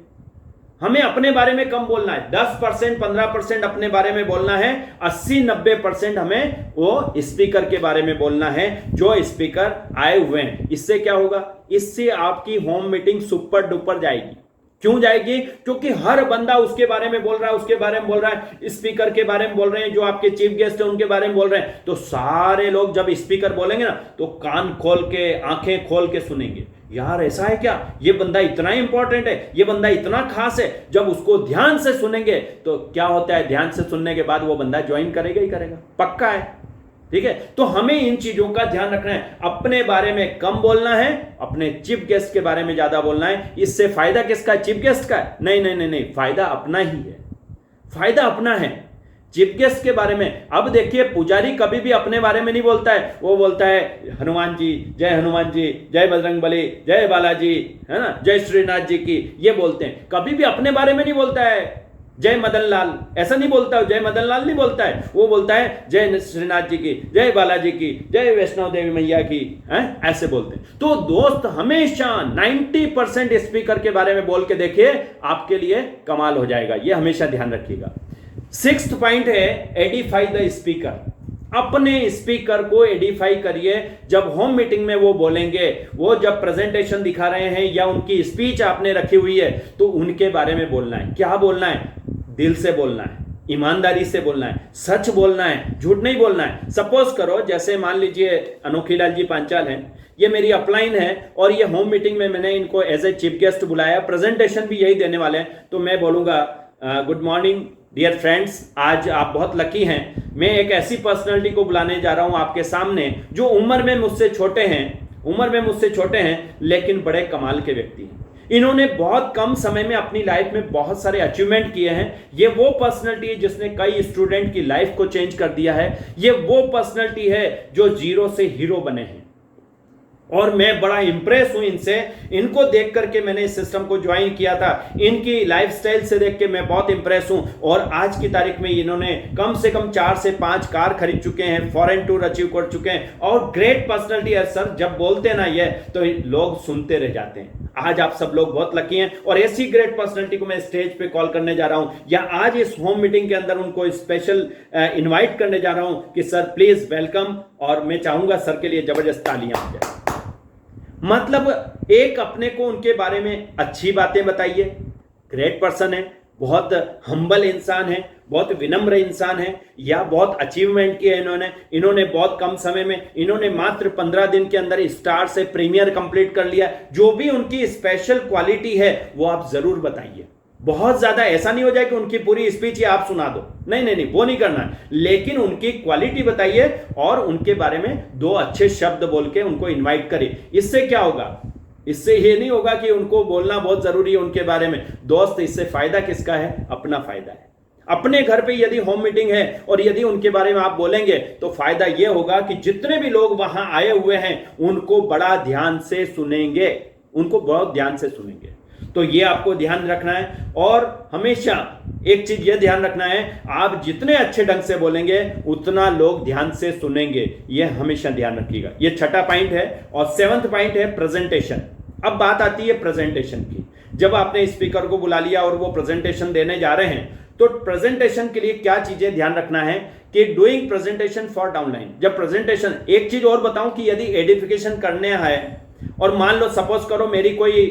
हमें अपने बारे में कम बोलना है, 10% 15% अपने बारे में बोलना है, 80-90% हमें वो स्पीकर के बारे में बोलना है जो स्पीकर आए हुए हैं। इससे क्या होगा, इससे आपकी होम मीटिंग सुपर डुपर जाएगी। क्यों जाएगी, क्योंकि हर बंदा उसके बारे में बोल रहा है, उसके बारे में बोल रहा है, स्पीकर के बारे में बोल रहे हैं, जो आपके चीफ गेस्ट है उनके बारे में बोल रहे हैं। तो सारे लोग जब स्पीकर बोलेंगे ना, तो कान खोल के, आंखें खोल के सुनेंगे। यार ऐसा है क्या, ये बंदा इतना इंपॉर्टेंट है, ये बंदा इतना खास है। जब उसको ध्यान से सुनेंगे तो क्या होता है, ध्यान से सुनने के बाद वो बंदा ज्वाइन करेगा ही करेगा, पक्का है। ठीक है, तो हमें इन चीजों का ध्यान रखना है। अपने बारे में कम बोलना है, अपने चीफ गेस्ट के बारे में ज्यादा बोलना है। इससे फायदा किसका, चीफ गेस्ट का? नहीं नहीं नहीं नहीं, फायदा अपना ही है, फायदा अपना है चीफ गेस्ट के बारे में। अब देखिए, पुजारी कभी भी अपने बारे में नहीं बोलता है, वो बोलता है हनुमान जी, जय हनुमान जी, जय बजरंगबली, जय बालाजी, है ना, जय श्रीनाथ जी की, ये बोलते हैं। कभी भी अपने बारे में नहीं बोलता है जय मदन लाल, ऐसा नहीं बोलता है, जय मदन लाल नहीं बोलता है। वो बोलता है जय श्रीनाथ जी की, जय बालाजी की, जय वैष्णव देवी मैया की, ऐसे बोलते हैं। तो दोस्त हमेशा 90% स्पीकर के बारे में बोल के देखिए, आपके लिए कमाल हो जाएगा। ये हमेशा ध्यान रखिएगा। 6th पॉइंट है एडिफाई द स्पीकर। अपने स्पीकर को एडिफाई करिए। जब होम मीटिंग में वो बोलेंगे, वो जब प्रेजेंटेशन दिखा रहे हैं या उनकी स्पीच आपने रखी हुई है, तो उनके बारे में बोलना है। क्या बोलना है, दिल से बोलना है, ईमानदारी से बोलना है, सच बोलना है, झूठ नहीं बोलना है। सपोज करो, जैसे मान लीजिए अनोखीलाल जी पांचाल हैं, ये मेरी अपलाइन है और ये होम मीटिंग में मैंने इनको एज ए चीफ गेस्ट बुलाया, प्रेजेंटेशन भी यही देने वाले हैं। तो मैं बोलूंगा, गुड मॉर्निंग डियर फ्रेंड्स, आज आप बहुत लकी हैं। मैं एक ऐसी पर्सनालिटी को बुलाने जा रहा हूं आपके सामने जो उम्र में मुझसे छोटे हैं, लेकिन बड़े कमाल के व्यक्ति हैं। इन्होंने बहुत कम समय में अपनी लाइफ में बहुत सारे अचीवमेंट किए हैं। ये वो पर्सनालिटी है जिसने कई स्टूडेंट की लाइफ को चेंज कर दिया है। ये वो पर्सनालिटी है जो जीरो से हीरो बने हैं। और मैं बड़ा इंप्रेस हूं इनसे। इनको देख करके मैंने इस सिस्टम को ज्वाइन किया था, इनकी लाइफस्टाइल से देख के मैं बहुत इंप्रेस हूं। और आज की तारीख में इन्होंने कम से कम 4 से 5 कार खरीद चुके हैं, फॉरेन टूर अचीव कर चुके हैं और ग्रेट पर्सनालिटी है सर। जब बोलते हैं ना ये तो लोग सुनते रह जाते हैं। आज आप सब लोग बहुत लकी हैं और ऐसी ग्रेट पर्सनालिटी को मैं स्टेज पे कॉल करने जा रहा हूं, या आज इस होम मीटिंग के अंदर उनको स्पेशल इनवाइट करने जा रहा हूं कि सर प्लीज वेलकम। और मैं चाहूंगा सर के लिए जबरदस्त तालियां हो जाए। मतलब एक अपने को उनके बारे में अच्छी बातें बताइए। ग्रेट पर्सन है, बहुत हम्बल इंसान है, बहुत विनम्र इंसान है, या बहुत अचीवमेंट किया इन्होंने बहुत कम समय में, इन्होंने मात्र 15 दिन के अंदर स्टार से प्रीमियर कंप्लीट कर लिया। जो भी उनकी स्पेशल क्वालिटी है वो आप जरूर बताइए। बहुत ज्यादा ऐसा नहीं हो जाए कि उनकी पूरी स्पीच ही आप सुना दो, नहीं, वो नहीं करना है, लेकिन उनकी क्वालिटी बताइए और उनके बारे में 2 अच्छे शब्द बोल के उनको इन्वाइट करिए। इससे क्या होगा? इससे ये नहीं होगा कि उनको बोलना बहुत जरूरी है उनके बारे में। दोस्त, इससे फायदा किसका है? अपना फायदा है। अपने घर पे यदि होम मीटिंग है और यदि उनके बारे में आप बोलेंगे तो फायदा यह होगा कि जितने भी लोग वहां आए हुए हैं उनको बड़ा ध्यान से सुनेंगे, उनको बहुत ध्यान से सुनेंगे। तो ये आपको ध्यान रखना है। और हमेशा एक चीज ये ध्यान रखना है, आप जितने अच्छे ढंग से बोलेंगे उतना लोग ध्यान से सुनेंगे, ये हमेशा ध्यान रखिएगा। ये छठा पॉइंट है। और 7वां पॉइंट है प्रेजेंटेशन। अब बात आती है प्रेजेंटेशन की। जब आपने स्पीकर को बुला लिया और वो प्रेजेंटेशन देने जा रहे हैं, तो प्रेजेंटेशन के लिए क्या चीजें ध्यान रखना है कि डूइंग प्रेजेंटेशन फॉर डाउनलाइन। जब प्रेजेंटेशन, एक चीज और बताऊं कि यदि एडिफिकेशन करने है और मान लो सपोज करो मेरी कोई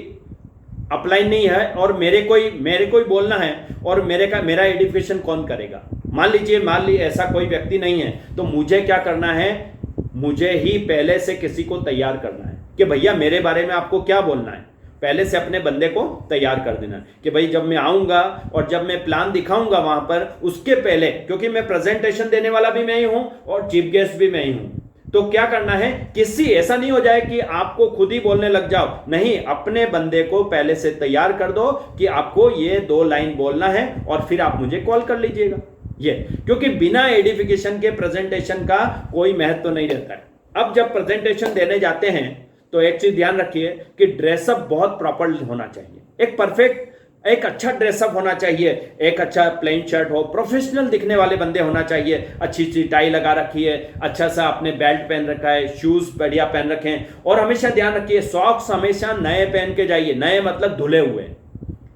अपलाइन नहीं है और मेरे कोई बोलना है और मेरा एडिफिकेशन कौन करेगा? मान लीजिए ऐसा कोई व्यक्ति नहीं है, तो मुझे क्या करना है? मुझे ही पहले से किसी को तैयार करना है कि भैया मेरे बारे में आपको क्या बोलना है। पहले से अपने बंदे को तैयार कर देना कि भाई जब मैं आऊंगा और जब मैं प्लान दिखाऊंगा वहां पर, उसके पहले, क्योंकि मैं प्रेजेंटेशन देने वाला भी मैं ही हूं और चीफ गेस्ट भी मैं ही हूं, तो क्या करना है, किसी ऐसा नहीं हो जाए कि आपको खुद ही बोलने लग जाओ। नहीं, अपने बंदे को पहले से तैयार कर दो कि आपको ये 2 लाइन बोलना है और फिर आप मुझे कॉल कर लीजिएगा। ये क्योंकि बिना एडिफिकेशन के प्रेजेंटेशन का कोई महत्व नहीं रहता है। अब जब प्रेजेंटेशन देने जाते हैं तो एक चीज ध्यान रखिए कि ड्रेसअप बहुत प्रॉपर होना चाहिए। एक अच्छा ड्रेसअप होना चाहिए, एक अच्छा प्लेन शर्ट हो, प्रोफेशनल दिखने वाले बंदे होना चाहिए। अच्छी सी टाई लगा रखी है, अच्छा सा आपने बेल्ट पहन रखा है, शूज बढ़िया पहन रखे हैं, और हमेशा ध्यान रखिए सॉक्स हमेशा नए पहन के जाइए। नए मतलब धुले हुए।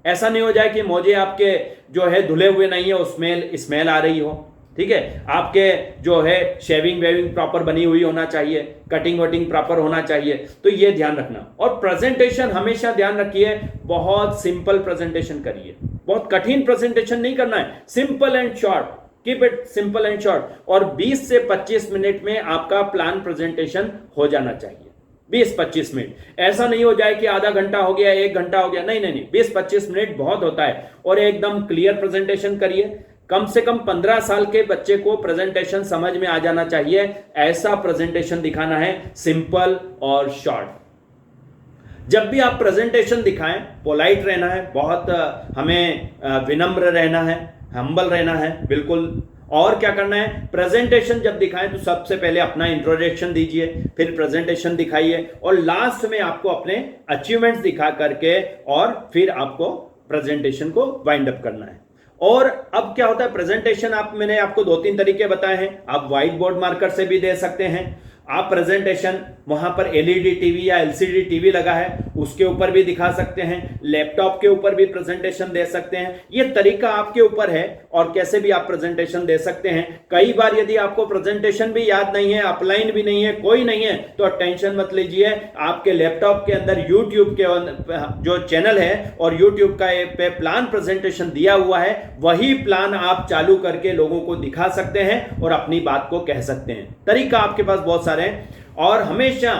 ऐसा नहीं हो जाए कि मोजे आपके जो है धुले हुए नहीं है, उसमें स्मेल आ रही हो। ठीक है, आपके जो है शेविंग वेविंग प्रॉपर बनी हुई होना चाहिए, कटिंग वटिंग प्रॉपर होना चाहिए। तो ये ध्यान रखना। और प्रेजेंटेशन हमेशा ध्यान रखिए, बहुत सिंपल प्रेजेंटेशन करिए, बहुत कठिन प्रेजेंटेशन नहीं करना है। Simple and short, keep it simple and short. और 20 से 25 मिनट में आपका प्लान प्रेजेंटेशन हो जाना चाहिए। 20-25 मिनट, ऐसा नहीं हो जाए कि आधा घंटा हो गया, 1 घंटा हो गया। नहीं, 20-25 मिनट बहुत होता है। और एकदम क्लियर प्रेजेंटेशन करिए। कम से कम 15 साल के बच्चे को प्रेजेंटेशन समझ में आ जाना चाहिए। ऐसा प्रेजेंटेशन दिखाना है, सिंपल और शॉर्ट। जब भी आप प्रेजेंटेशन दिखाएं, पोलाइट रहना है, बहुत हमें विनम्र रहना है, हम्बल रहना है, बिल्कुल। और क्या करना है, प्रेजेंटेशन जब दिखाएं तो सबसे पहले अपना इंट्रोडक्शन दीजिए, फिर प्रेजेंटेशन दिखाइए, और लास्ट में आपको अपने अचीवमेंट्स दिखा करके और फिर आपको प्रेजेंटेशन को वाइंड अप करना है। और अब क्या होता है, प्रेजेंटेशन मैंने आपको 2-3 तरीके बताए हैं। आप व्हाइट बोर्ड मार्कर से भी दे सकते हैं। आप प्रेजेंटेशन वहां पर एलईडी टीवी या एलसीडी टीवी लगा है उसके ऊपर भी दिखा सकते हैं, लैपटॉप के ऊपर भी प्रेजेंटेशन दे सकते हैं। ये तरीका आपके ऊपर है और कैसे भी आप प्रेजेंटेशन दे सकते हैं। कई बार यदि आपको प्रेजेंटेशन भी याद नहीं है, अपलाइन भी नहीं है, कोई नहीं है, तो टेंशन मत लीजिए। आपके लैपटॉप के अंदर यूट्यूब के जो चैनल है और यूट्यूब का पे प्लान प्रेजेंटेशन दिया हुआ है, वही प्लान आप चालू करके लोगों को दिखा सकते हैं और अपनी बात को कह सकते हैं। तरीका आपके पास बहुत सारे हैं। और हमेशा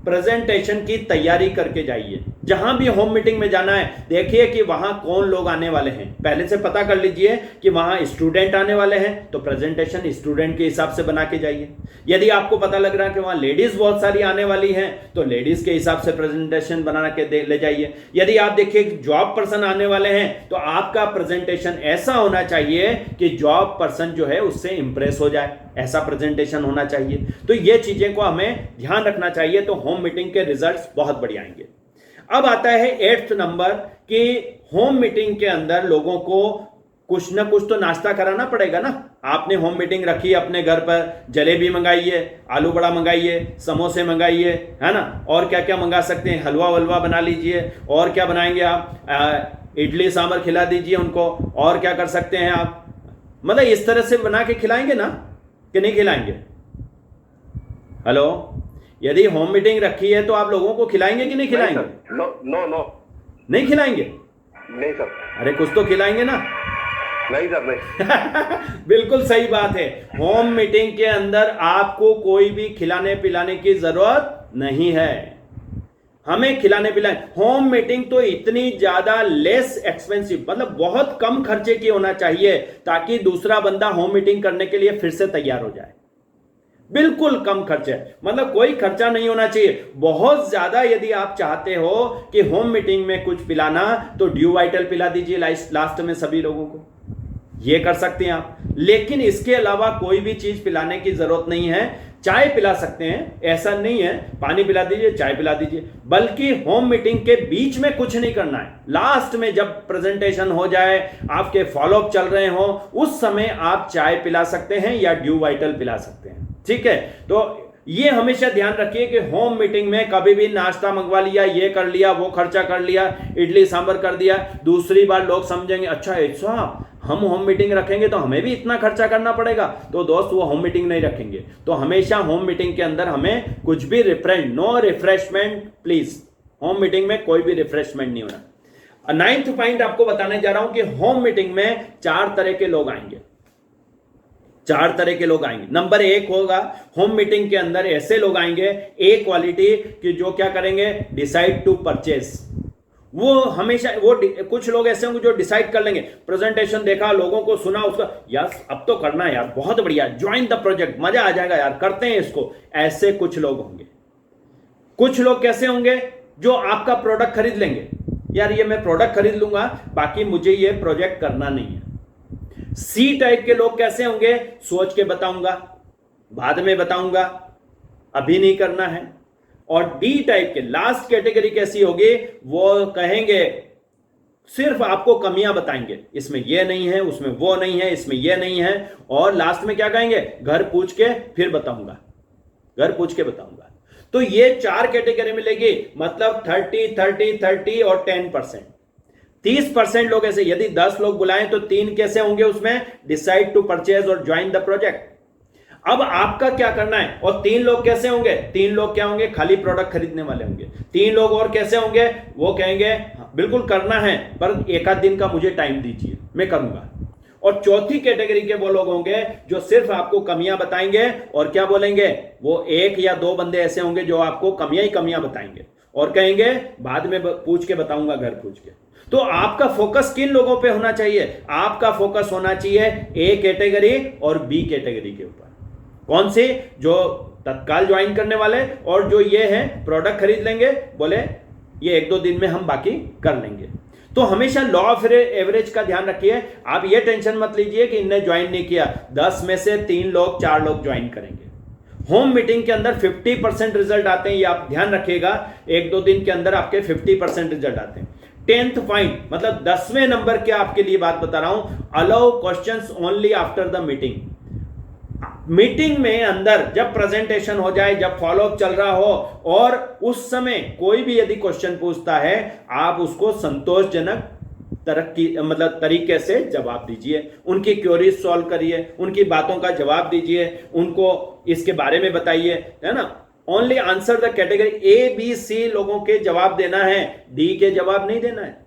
प्रेजेंटेशन की तैयारी करके जाइए। जहां भी होम मीटिंग में जाना है, देखिए कि वहां कौन लोग आने वाले हैं, पहले से पता कर लीजिए कि वहां स्टूडेंट आने वाले हैं, तो प्रेजेंटेशन स्टूडेंट के हिसाब से बना के जाइए। यदि आपको पता लग रहा है कि वहां लेडीज बहुत सारी आने वाली हैं, तो लेडीज के हिसाब से प्रेजेंटेशन बना के ले जाइए। यदि आप देखिए जॉब पर्सन आने वाले हैं, तो आपका प्रेजेंटेशन ऐसा होना चाहिए कि जॉब पर्सन जो है उससे इंप्रेस हो जाए, ऐसा प्रेजेंटेशन होना चाहिए। तो ये चीजें को हमें ध्यान रखना चाहिए। तो होम मीटिंग के रिजल्ट्स बहुत बढ़िया आएंगे। अब आता है 8th नंबर कि होम मीटिंग के अंदर लोगों को कुछ ना कुछ तो नाश्ता कराना पड़ेगा ना। आपने होम मीटिंग रखी अपने घर पर, जलेबी मंगाइए, आलू बड़ा मंगाइए, समोसे मंगाइए, है ना, और क्या क्या मंगा सकते हैं, हलवा वलवा बना लीजिए, और क्या बनाएंगे आप, इडली सांभर खिला दीजिए उनको, और क्या कर सकते हैं आप, मतलब इस तरह से बना के खिलाएंगे ना कि नहीं खिलाएंगे? हेलो, यदि होम मीटिंग रखी है तो आप लोगों को खिलाएंगे कि नहीं खिलाएंगे? नो नो नो, नहीं खिलाएंगे? नहीं सर। अरे कुछ तो खिलाएंगे ना? नहीं सर, नहीं। बिल्कुल सही बात है। होम मीटिंग के अंदर आपको कोई भी खिलाने पिलाने की जरूरत नहीं है। हमें खिलाने पिलाने, होम मीटिंग तो इतनी ज्यादा लेस एक्सपेंसिव, मतलब बहुत कम खर्चे की होना चाहिए ताकि दूसरा बंदा होम मीटिंग करने के लिए फिर से तैयार हो जाए। बिल्कुल कम खर्चे, मतलब कोई खर्चा नहीं होना चाहिए। बहुत ज्यादा यदि आप चाहते हो कि होम मीटिंग में कुछ पिलाना, तो ड्यू वाइटल पिला दीजिए लास्ट में सभी लोगों को, ये कर सकते हैं आप। लेकिन इसके अलावा कोई भी चीज पिलाने की जरूरत नहीं है। चाय पिला सकते हैं, ऐसा नहीं है, पानी पिला दीजिए, चाय पिला दीजिए, बल्कि होम मीटिंग के बीच में कुछ नहीं करना है। लास्ट में जब प्रेजेंटेशन हो जाए, आपके फॉलोअप चल रहे हो, उस समय आप चाय पिला सकते हैं या ड्यू वाइटल पिला सकते हैं, ठीक है। तो ये हमेशा ध्यान रखिए कि होम मीटिंग में कभी भी नाश्ता मंगवा लिया, ये कर लिया, वो खर्चा कर लिया, इडली सांभर कर दिया, दूसरी बार लोग समझेंगे अच्छा ऐसा हम होम मीटिंग रखेंगे तो हमें भी इतना खर्चा करना पड़ेगा, तो दोस्त वो होम मीटिंग नहीं रखेंगे। तो हमेशा होम मीटिंग के अंदर हमें कुछ भी no refreshment please, home meeting में कोई भी रिफ्रेशमेंट नहीं होना। 9th पॉइंट आपको बताने जा रहा हूं कि होम मीटिंग में 4 तरह के लोग आएंगे। 4 तरह के लोग आएंगे। नंबर 1 होगा, होम मीटिंग के अंदर ऐसे लोग आएंगे, ए क्वालिटी कि जो क्या करेंगे, डिसाइड टू परचेस। वो हमेशा कुछ लोग ऐसे होंगे जो डिसाइड कर लेंगे, प्रेजेंटेशन देखा, लोगों को सुना, उसका यार अब तो करना है यार, बहुत बढ़िया, ज्वाइन द प्रोजेक्ट, मजा आ जाएगा यार, करते हैं इसको। ऐसे कुछ लोग होंगे। कुछ लोग कैसे होंगे, जो आपका प्रोडक्ट खरीद लेंगे, यार ये मैं प्रोडक्ट खरीद लूंगा, बाकी मुझे ये प्रोजेक्ट करना नहीं है। सी टाइप के लोग कैसे होंगे, सोच के बताऊंगा, बाद में बताऊंगा, अभी नहीं करना है। और डी टाइप के, लास्ट कैटेगरी कैसी होगी, वो कहेंगे, सिर्फ आपको कमियां बताएंगे, इसमें ये नहीं है, उसमें वो नहीं है, इसमें ये नहीं है, और लास्ट में क्या कहेंगे, घर पूछ के फिर बताऊंगा, घर पूछ के बताऊंगा। तो ये 4 कैटेगरी मिलेगी, मतलब 30 और 10%। 30% लोग ऐसे, यदि 10 लोग बुलाएं तो 3 कैसे होंगे उसमें, डिसाइड टू परचेज और ज्वाइन द प्रोजेक्ट। अब आपका क्या करना है। और 3 लोग कैसे होंगे, 3 लोग क्या होंगे, खाली प्रोडक्ट खरीदने वाले होंगे। 3 लोग और कैसे होंगे, वो कहेंगे बिल्कुल करना है पर एक आध दिन का मुझे टाइम दीजिए, मैं करूंगा। और चौथी कैटेगरी के वो लोग होंगे जो सिर्फ आपको कमियां बताएंगे, और क्या बोलेंगे, वो 1 या 2 बंदे ऐसे होंगे जो आपको कमियां ही कमियां बताएंगे और कहेंगे बाद में पूछ के बताऊंगा, घर पूछ के। तो आपका फोकस किन लोगों पे होना चाहिए, आपका फोकस होना चाहिए ए कैटेगरी और बी कैटेगरी के ऊपर। कौन सी, जो तत्काल ज्वाइन करने वाले, और जो ये हैं प्रोडक्ट खरीद लेंगे, बोले ये 1-2 दिन में हम बाकी कर लेंगे। तो हमेशा लॉ ऑफ एवरेज का ध्यान रखिए। आप ये टेंशन मत लीजिए कि इनने ज्वाइन नहीं किया, 10 में से 3 लोग 4 लोग ज्वाइन करेंगे। होम मीटिंग के अंदर 50% रिजल्ट आते हैं, ये आप ध्यान रखिएगा। 1-2 दिन के अंदर आपके 50% रिजल्ट आते हैं। 10th पॉइंट, मतलब 10वें नंबर के आपके लिए बात बता रहा हूं, allow questions only after the meeting. Meeting में अंदर जब प्रेजेंटेशन हो जाए, जब फॉलोअप चल रहा हो, और उस समय कोई भी यदि क्वेश्चन पूछता है, आप उसको संतोषजनक तरीके से जवाब दीजिए, उनकी क्वेरीज सॉल्व करिए, उनकी बातों का जवाब दीजिए, उनको इसके बारे में बताइए, है ना। Only answer the category, A B C लोगों के जवाब देना है, डी के जवाब नहीं देना है।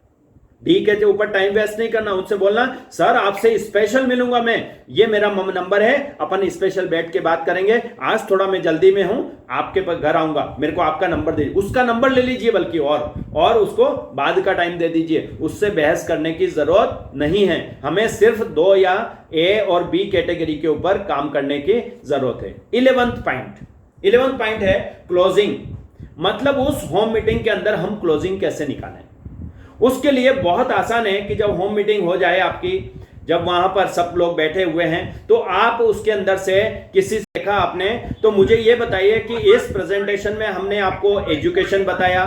डी के ऊपर टाइम वेस्ट नहीं करना, उनसे बोलना सर आपसे स्पेशल मिलूंगा मैं, ये मेरा नंबर है, अपन स्पेशल बैठ के बात करेंगे, आज थोड़ा मैं जल्दी में हूं, आपके पास घर आऊंगा, मेरे को आपका नंबर दे, उसका नंबर ले लीजिए बल्कि, और उसको बाद का टाइम दे दीजिए। उससे बहस करने की जरूरत नहीं है, हमें सिर्फ 2 या ए और बी कैटेगरी के ऊपर काम करने की जरूरत है। 11th पॉइंट है क्लोजिंग। मतलब उस होम मीटिंग के अंदर हम क्लोजिंग कैसे निकालें। उसके लिए बहुत आसान है कि जब होम मीटिंग हो जाए आपकी, जब वहां पर सब लोग बैठे हुए हैं, तो आप उसके अंदर से किसी से देखा आपने, तो मुझे ये बताइए कि इस प्रेजेंटेशन में हमने आपको एजुकेशन बताया,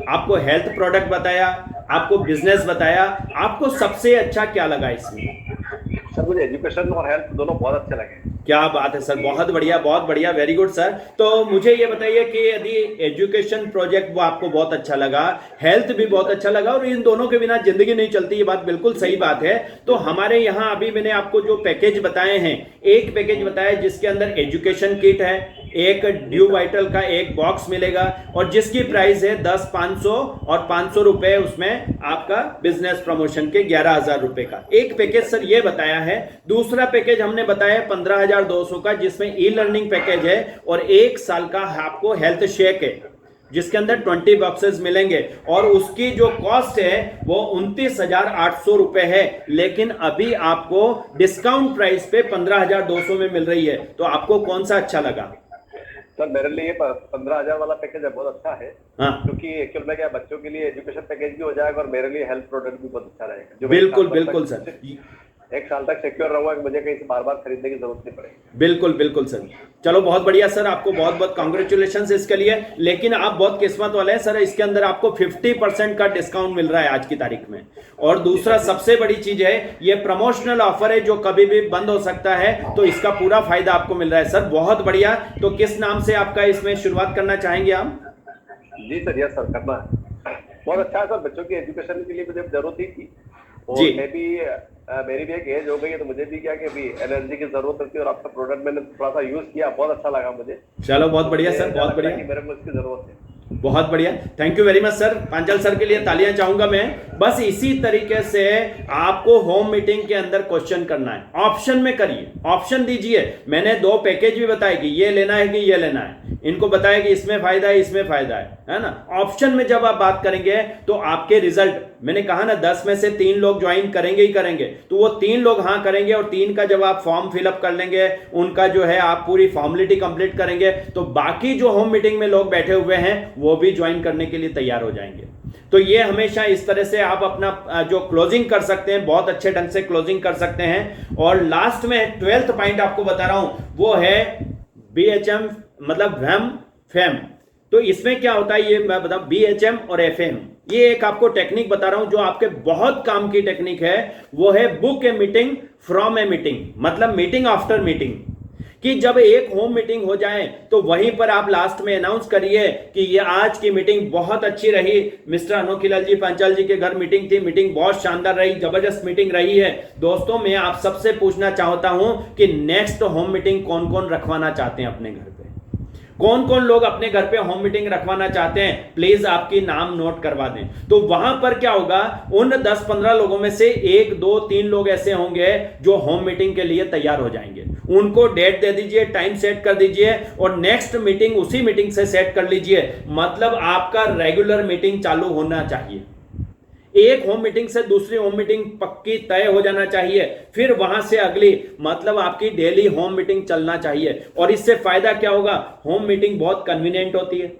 आपको हेल्थ प्रोडक्ट बताया, आपको बिजनेस बताया, आपको सबसे अच्छा क्या लगा इसमें? सर मुझे एजुकेशन और हेल्थ दोनों बहुत अच्छे लगे। क्या बात है सर, बहुत बढ़िया, वेरी गुड सर। तो मुझे ये बताइए कि यदि एजुकेशन प्रोजेक्ट वो आपको बहुत अच्छा लगा, हेल्थ भी बहुत अच्छा लगा, और इन दोनों के बिना जिंदगी नहीं चलती, ये बात बिल्कुल सही बात है। तो हमारे यहाँ अभी मैंने आपको जो पैकेज बताए हैं, एक पैकेज बताया जिसके अंदर एजुकेशन किट है, एक ड्यू वाइटल का एक बॉक्स मिलेगा, और जिसकी प्राइस है 10, 500 और 500 रुपए उसमें आपका बिजनेस प्रमोशन के 11,000 रुपए का एक पैकेज सर ये बताया है। दूसरा पैकेज हमने बताया 15,200 का, जिसमें ई लर्निंग पैकेज है और 1 साल का आपको हेल्थ शेक है, जिसके अंदर 20 बॉक्सेस मिलेंगे, और उसकी जो कॉस्ट है वो 29,800 रुपए है, लेकिन अभी आपको डिस्काउंट प्राइस पे 15,200 में मिल रही है। तो आपको कौन सा अच्छा लगा? सर मेरे लिए 15,000 वाला पैकेज है बहुत अच्छा है। हाँ, क्योंकि एक्चुअल में क्या बच्चों के लिए एजुकेशन पैकेज भी हो जाएगा और मेरे लिए हेल्थ प्रोडक्ट भी बहुत अच्छा रहेगा, जो बिल्कुल सर, 1 साल तक सिक्योर रहूंगा कि मुझे कहीं से बार बार खरीदने की जरूरत नहीं पड़ेगी। बिल्कुल सर। चलो बहुत बढ़िया सर, आपको बहुत बहुत कॉन्ग्रेचुलेशन इसके लिए। लेकिन आप बहुत किस्मत वाले हैं सर, इसके अंदर आपको 50% का डिस्काउंट मिल रहा है आज की तारीख में। और दूसरा सबसे बड़ी चीज है, ये प्रमोशनल ऑफर है जो कभी भी बंद हो सकता है, तो इसका पूरा फायदा आपको मिल रहा है सर। बहुत बढ़िया। तो किस नाम से आपका इसमें शुरुआत करना चाहेंगे आप? जी सर, यस सर, करना है। बहुत अच्छा है सर, बच्चों की एजुकेशन के लिए मुझे जरूरत ही थी, और जी। मैं भी मेरी भी एक एज हो गई है, तो मुझे भी क्या कि अभी एनर्जी की जरूरत होती है, और आपका प्रोडक्ट मैंने थोड़ा सा यूज किया, बहुत अच्छा लगा मुझे। चलो बहुत बढ़िया सर, बहुत बढ़िया, मेरे को इसकी जरूरत है। बहुत बढ़िया। Thank you very much sir. Panchal sir के लिए तालियां चाहूंगा मैं। बस इसी तरीके से आपको होम मीटिंग के अंदर क्वेश्चन करना है, ऑप्शन में करिए, ऑप्शन दीजिए। मैंने 2 पैकेज भी बताए कि ये लेना है कि ये लेना है, इनको बताया कि इसमें फायदा है, इसमें फायदा है ना। ऑप्शन में जब आप बात करेंगे तो आपके रिजल्ट, मैंने कहा ना 10 में से 3 लोग ज्वाइन करेंगे ही करेंगे, तो वो 3 लोग हाँ करेंगे, और 3 का जब आप फॉर्म फिलअप कर लेंगे, उनका जो है आप पूरी फॉर्मेलिटी कंप्लीट करेंगे, तो बाकी जो होम मीटिंग में लोग बैठे हुए हैं वो भी ज्वाइन करने के लिए तैयार हो जाएंगे। तो ये हमेशा इस तरह से आप अपना जो क्लोजिंग कर सकते हैं, बहुत अच्छे ढंग से क्लोजिंग कर सकते हैं। और लास्ट में 12th पॉइंट आपको बता रहा हूं, वो है BHM मतलब VHM FEM। तो इसमें क्या होता है ये मैं बताऊं, BHM और FM, ये एक आपको टेक्निक बता रहा हूं जो आपके बहुत काम की टेक्निक है। वो है book a meeting from a meeting, मतलब मीटिंग आफ्टर मीटिंग, कि जब एक होम मीटिंग हो जाए तो वहीं पर आप लास्ट में अनाउंस करिए कि ये आज की मीटिंग बहुत अच्छी रही, मिस्टर अनोखीलाल जी पांचाल जी के घर मीटिंग थी, मीटिंग बहुत शानदार रही, जबरदस्त मीटिंग रही है। दोस्तों मैं आप सबसे पूछना चाहता हूं कि नेक्स्ट होम मीटिंग कौन कौन रखवाना चाहते हैं अपने घर पे, कौन कौन लोग अपने घर पे होम मीटिंग रखवाना चाहते हैं, प्लीज आपकी नाम नोट करवा दें। तो वहां पर क्या होगा, उन 10-15 लोगों में से 1, 2, 3 लोग ऐसे होंगे जो होम मीटिंग के लिए तैयार हो जाएंगे। उनको डेट दे दीजिए, टाइम सेट कर दीजिए, और नेक्स्ट मीटिंग उसी मीटिंग से सेट कर लीजिए। मतलब आपका रेगुलर मीटिंग चालू होना चाहिए, एक होम मीटिंग से दूसरी होम मीटिंग पक्की तय हो जाना चाहिए, फिर वहां से अगली, मतलब आपकी डेली होम मीटिंग चलना चाहिए। और इससे फायदा क्या होगा, होम मीटिंग बहुत कन्वीनियंट होती है,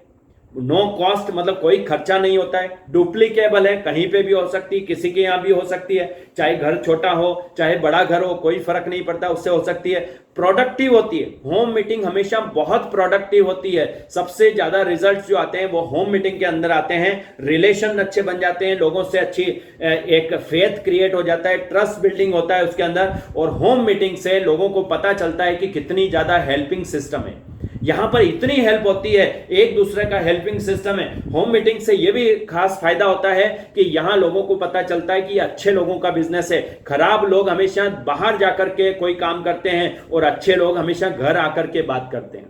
नो कॉस्ट, मतलब कोई खर्चा नहीं होता है, डुप्लीकेबल है, कहीं पे भी हो सकती है, किसी के यहां भी हो सकती है, चाहे घर छोटा हो चाहे बड़ा घर हो, कोई फर्क नहीं पड़ता, उससे हो सकती है। प्रोडक्टिव होती है होम मीटिंग, हमेशा बहुत प्रोडक्टिव होती है। सबसे ज्यादा रिजल्ट्स जो आते हैं वो होम मीटिंग के अंदर आते हैं। रिलेशन अच्छे बन जाते हैं, लोगों से अच्छी एक फेथ क्रिएट हो जाता है, ट्रस्ट बिल्डिंग होता है उसके अंदर, और होम मीटिंग से लोगों को पता चलता है कि कितनी ज्यादा हेल्पिंग सिस्टम है, यहां पर इतनी हेल्प होती है, एक दूसरे का हेल्पिंग सिस्टम है। होम मीटिंग से यह भी खास फायदा होता है कि यहां लोगों को पता चलता है कि अच्छे लोगों का बिजनेस है। खराब लोग हमेशा बाहर जाकर के कोई काम करते हैं, और अच्छे लोग हमेशा घर आकर के बात करते हैं।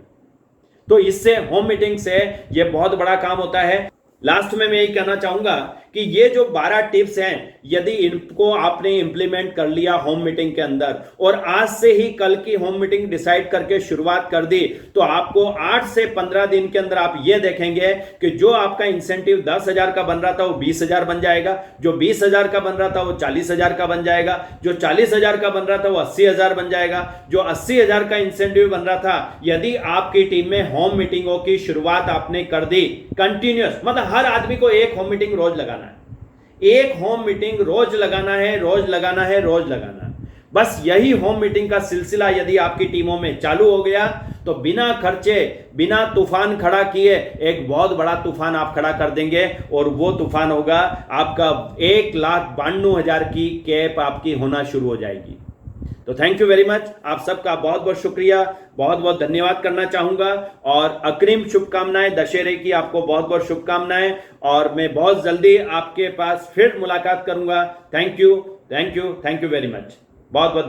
तो इससे होम मीटिंग से यह बहुत बड़ा काम होता है। लास्ट में मैं यही कहना चाहूंगा कि ये जो 12 टिप्स हैं, यदि इनको आपने इंप्लीमेंट कर लिया होम मीटिंग के अंदर, और आज से ही कल की होम मीटिंग डिसाइड करके शुरुआत कर दी, तो आपको 8 से 15 दिन के अंदर आप ये देखेंगे कि जो आपका इंसेंटिव 10,000 का बन रहा था वो 20,000 बन जाएगा, जो 20,000 का बन रहा था वो 40,000 का बन जाएगा, जो 40,000 का बन रहा था वो 80,000 बन जाएगा, जो 80,000 का इंसेंटिव बन रहा था, यदि आपकी टीम में होम मीटिंगों की शुरुआत आपने कर दी कंटिन्यूअस, मतलब हर आदमी को एक होम मीटिंग रोज लगाना है, एक होम मीटिंग रोज लगाना है, रोज लगाना है, रोज लगाना है। बस यही होम मीटिंग का सिलसिला यदि आपकी टीमों में चालू हो गया तो बिना खर्चे, बिना तूफान खड़ा किए एक बहुत बड़ा तूफान आप खड़ा कर देंगे, और वो तूफान होगा आपका 1,92,000 की कैप आपकी होना शुरू हो जाएगी। तो थैंक यू वेरी मच, आप सबका बहुत बहुत शुक्रिया, बहुत बहुत धन्यवाद करना चाहूंगा, और अग्रिम शुभकामनाएं, दशहरे की आपको बहुत बहुत शुभकामनाएं, और मैं बहुत जल्दी आपके पास फिर मुलाकात करूंगा। Thank you, thank you, thank you very much, बहुत बहुत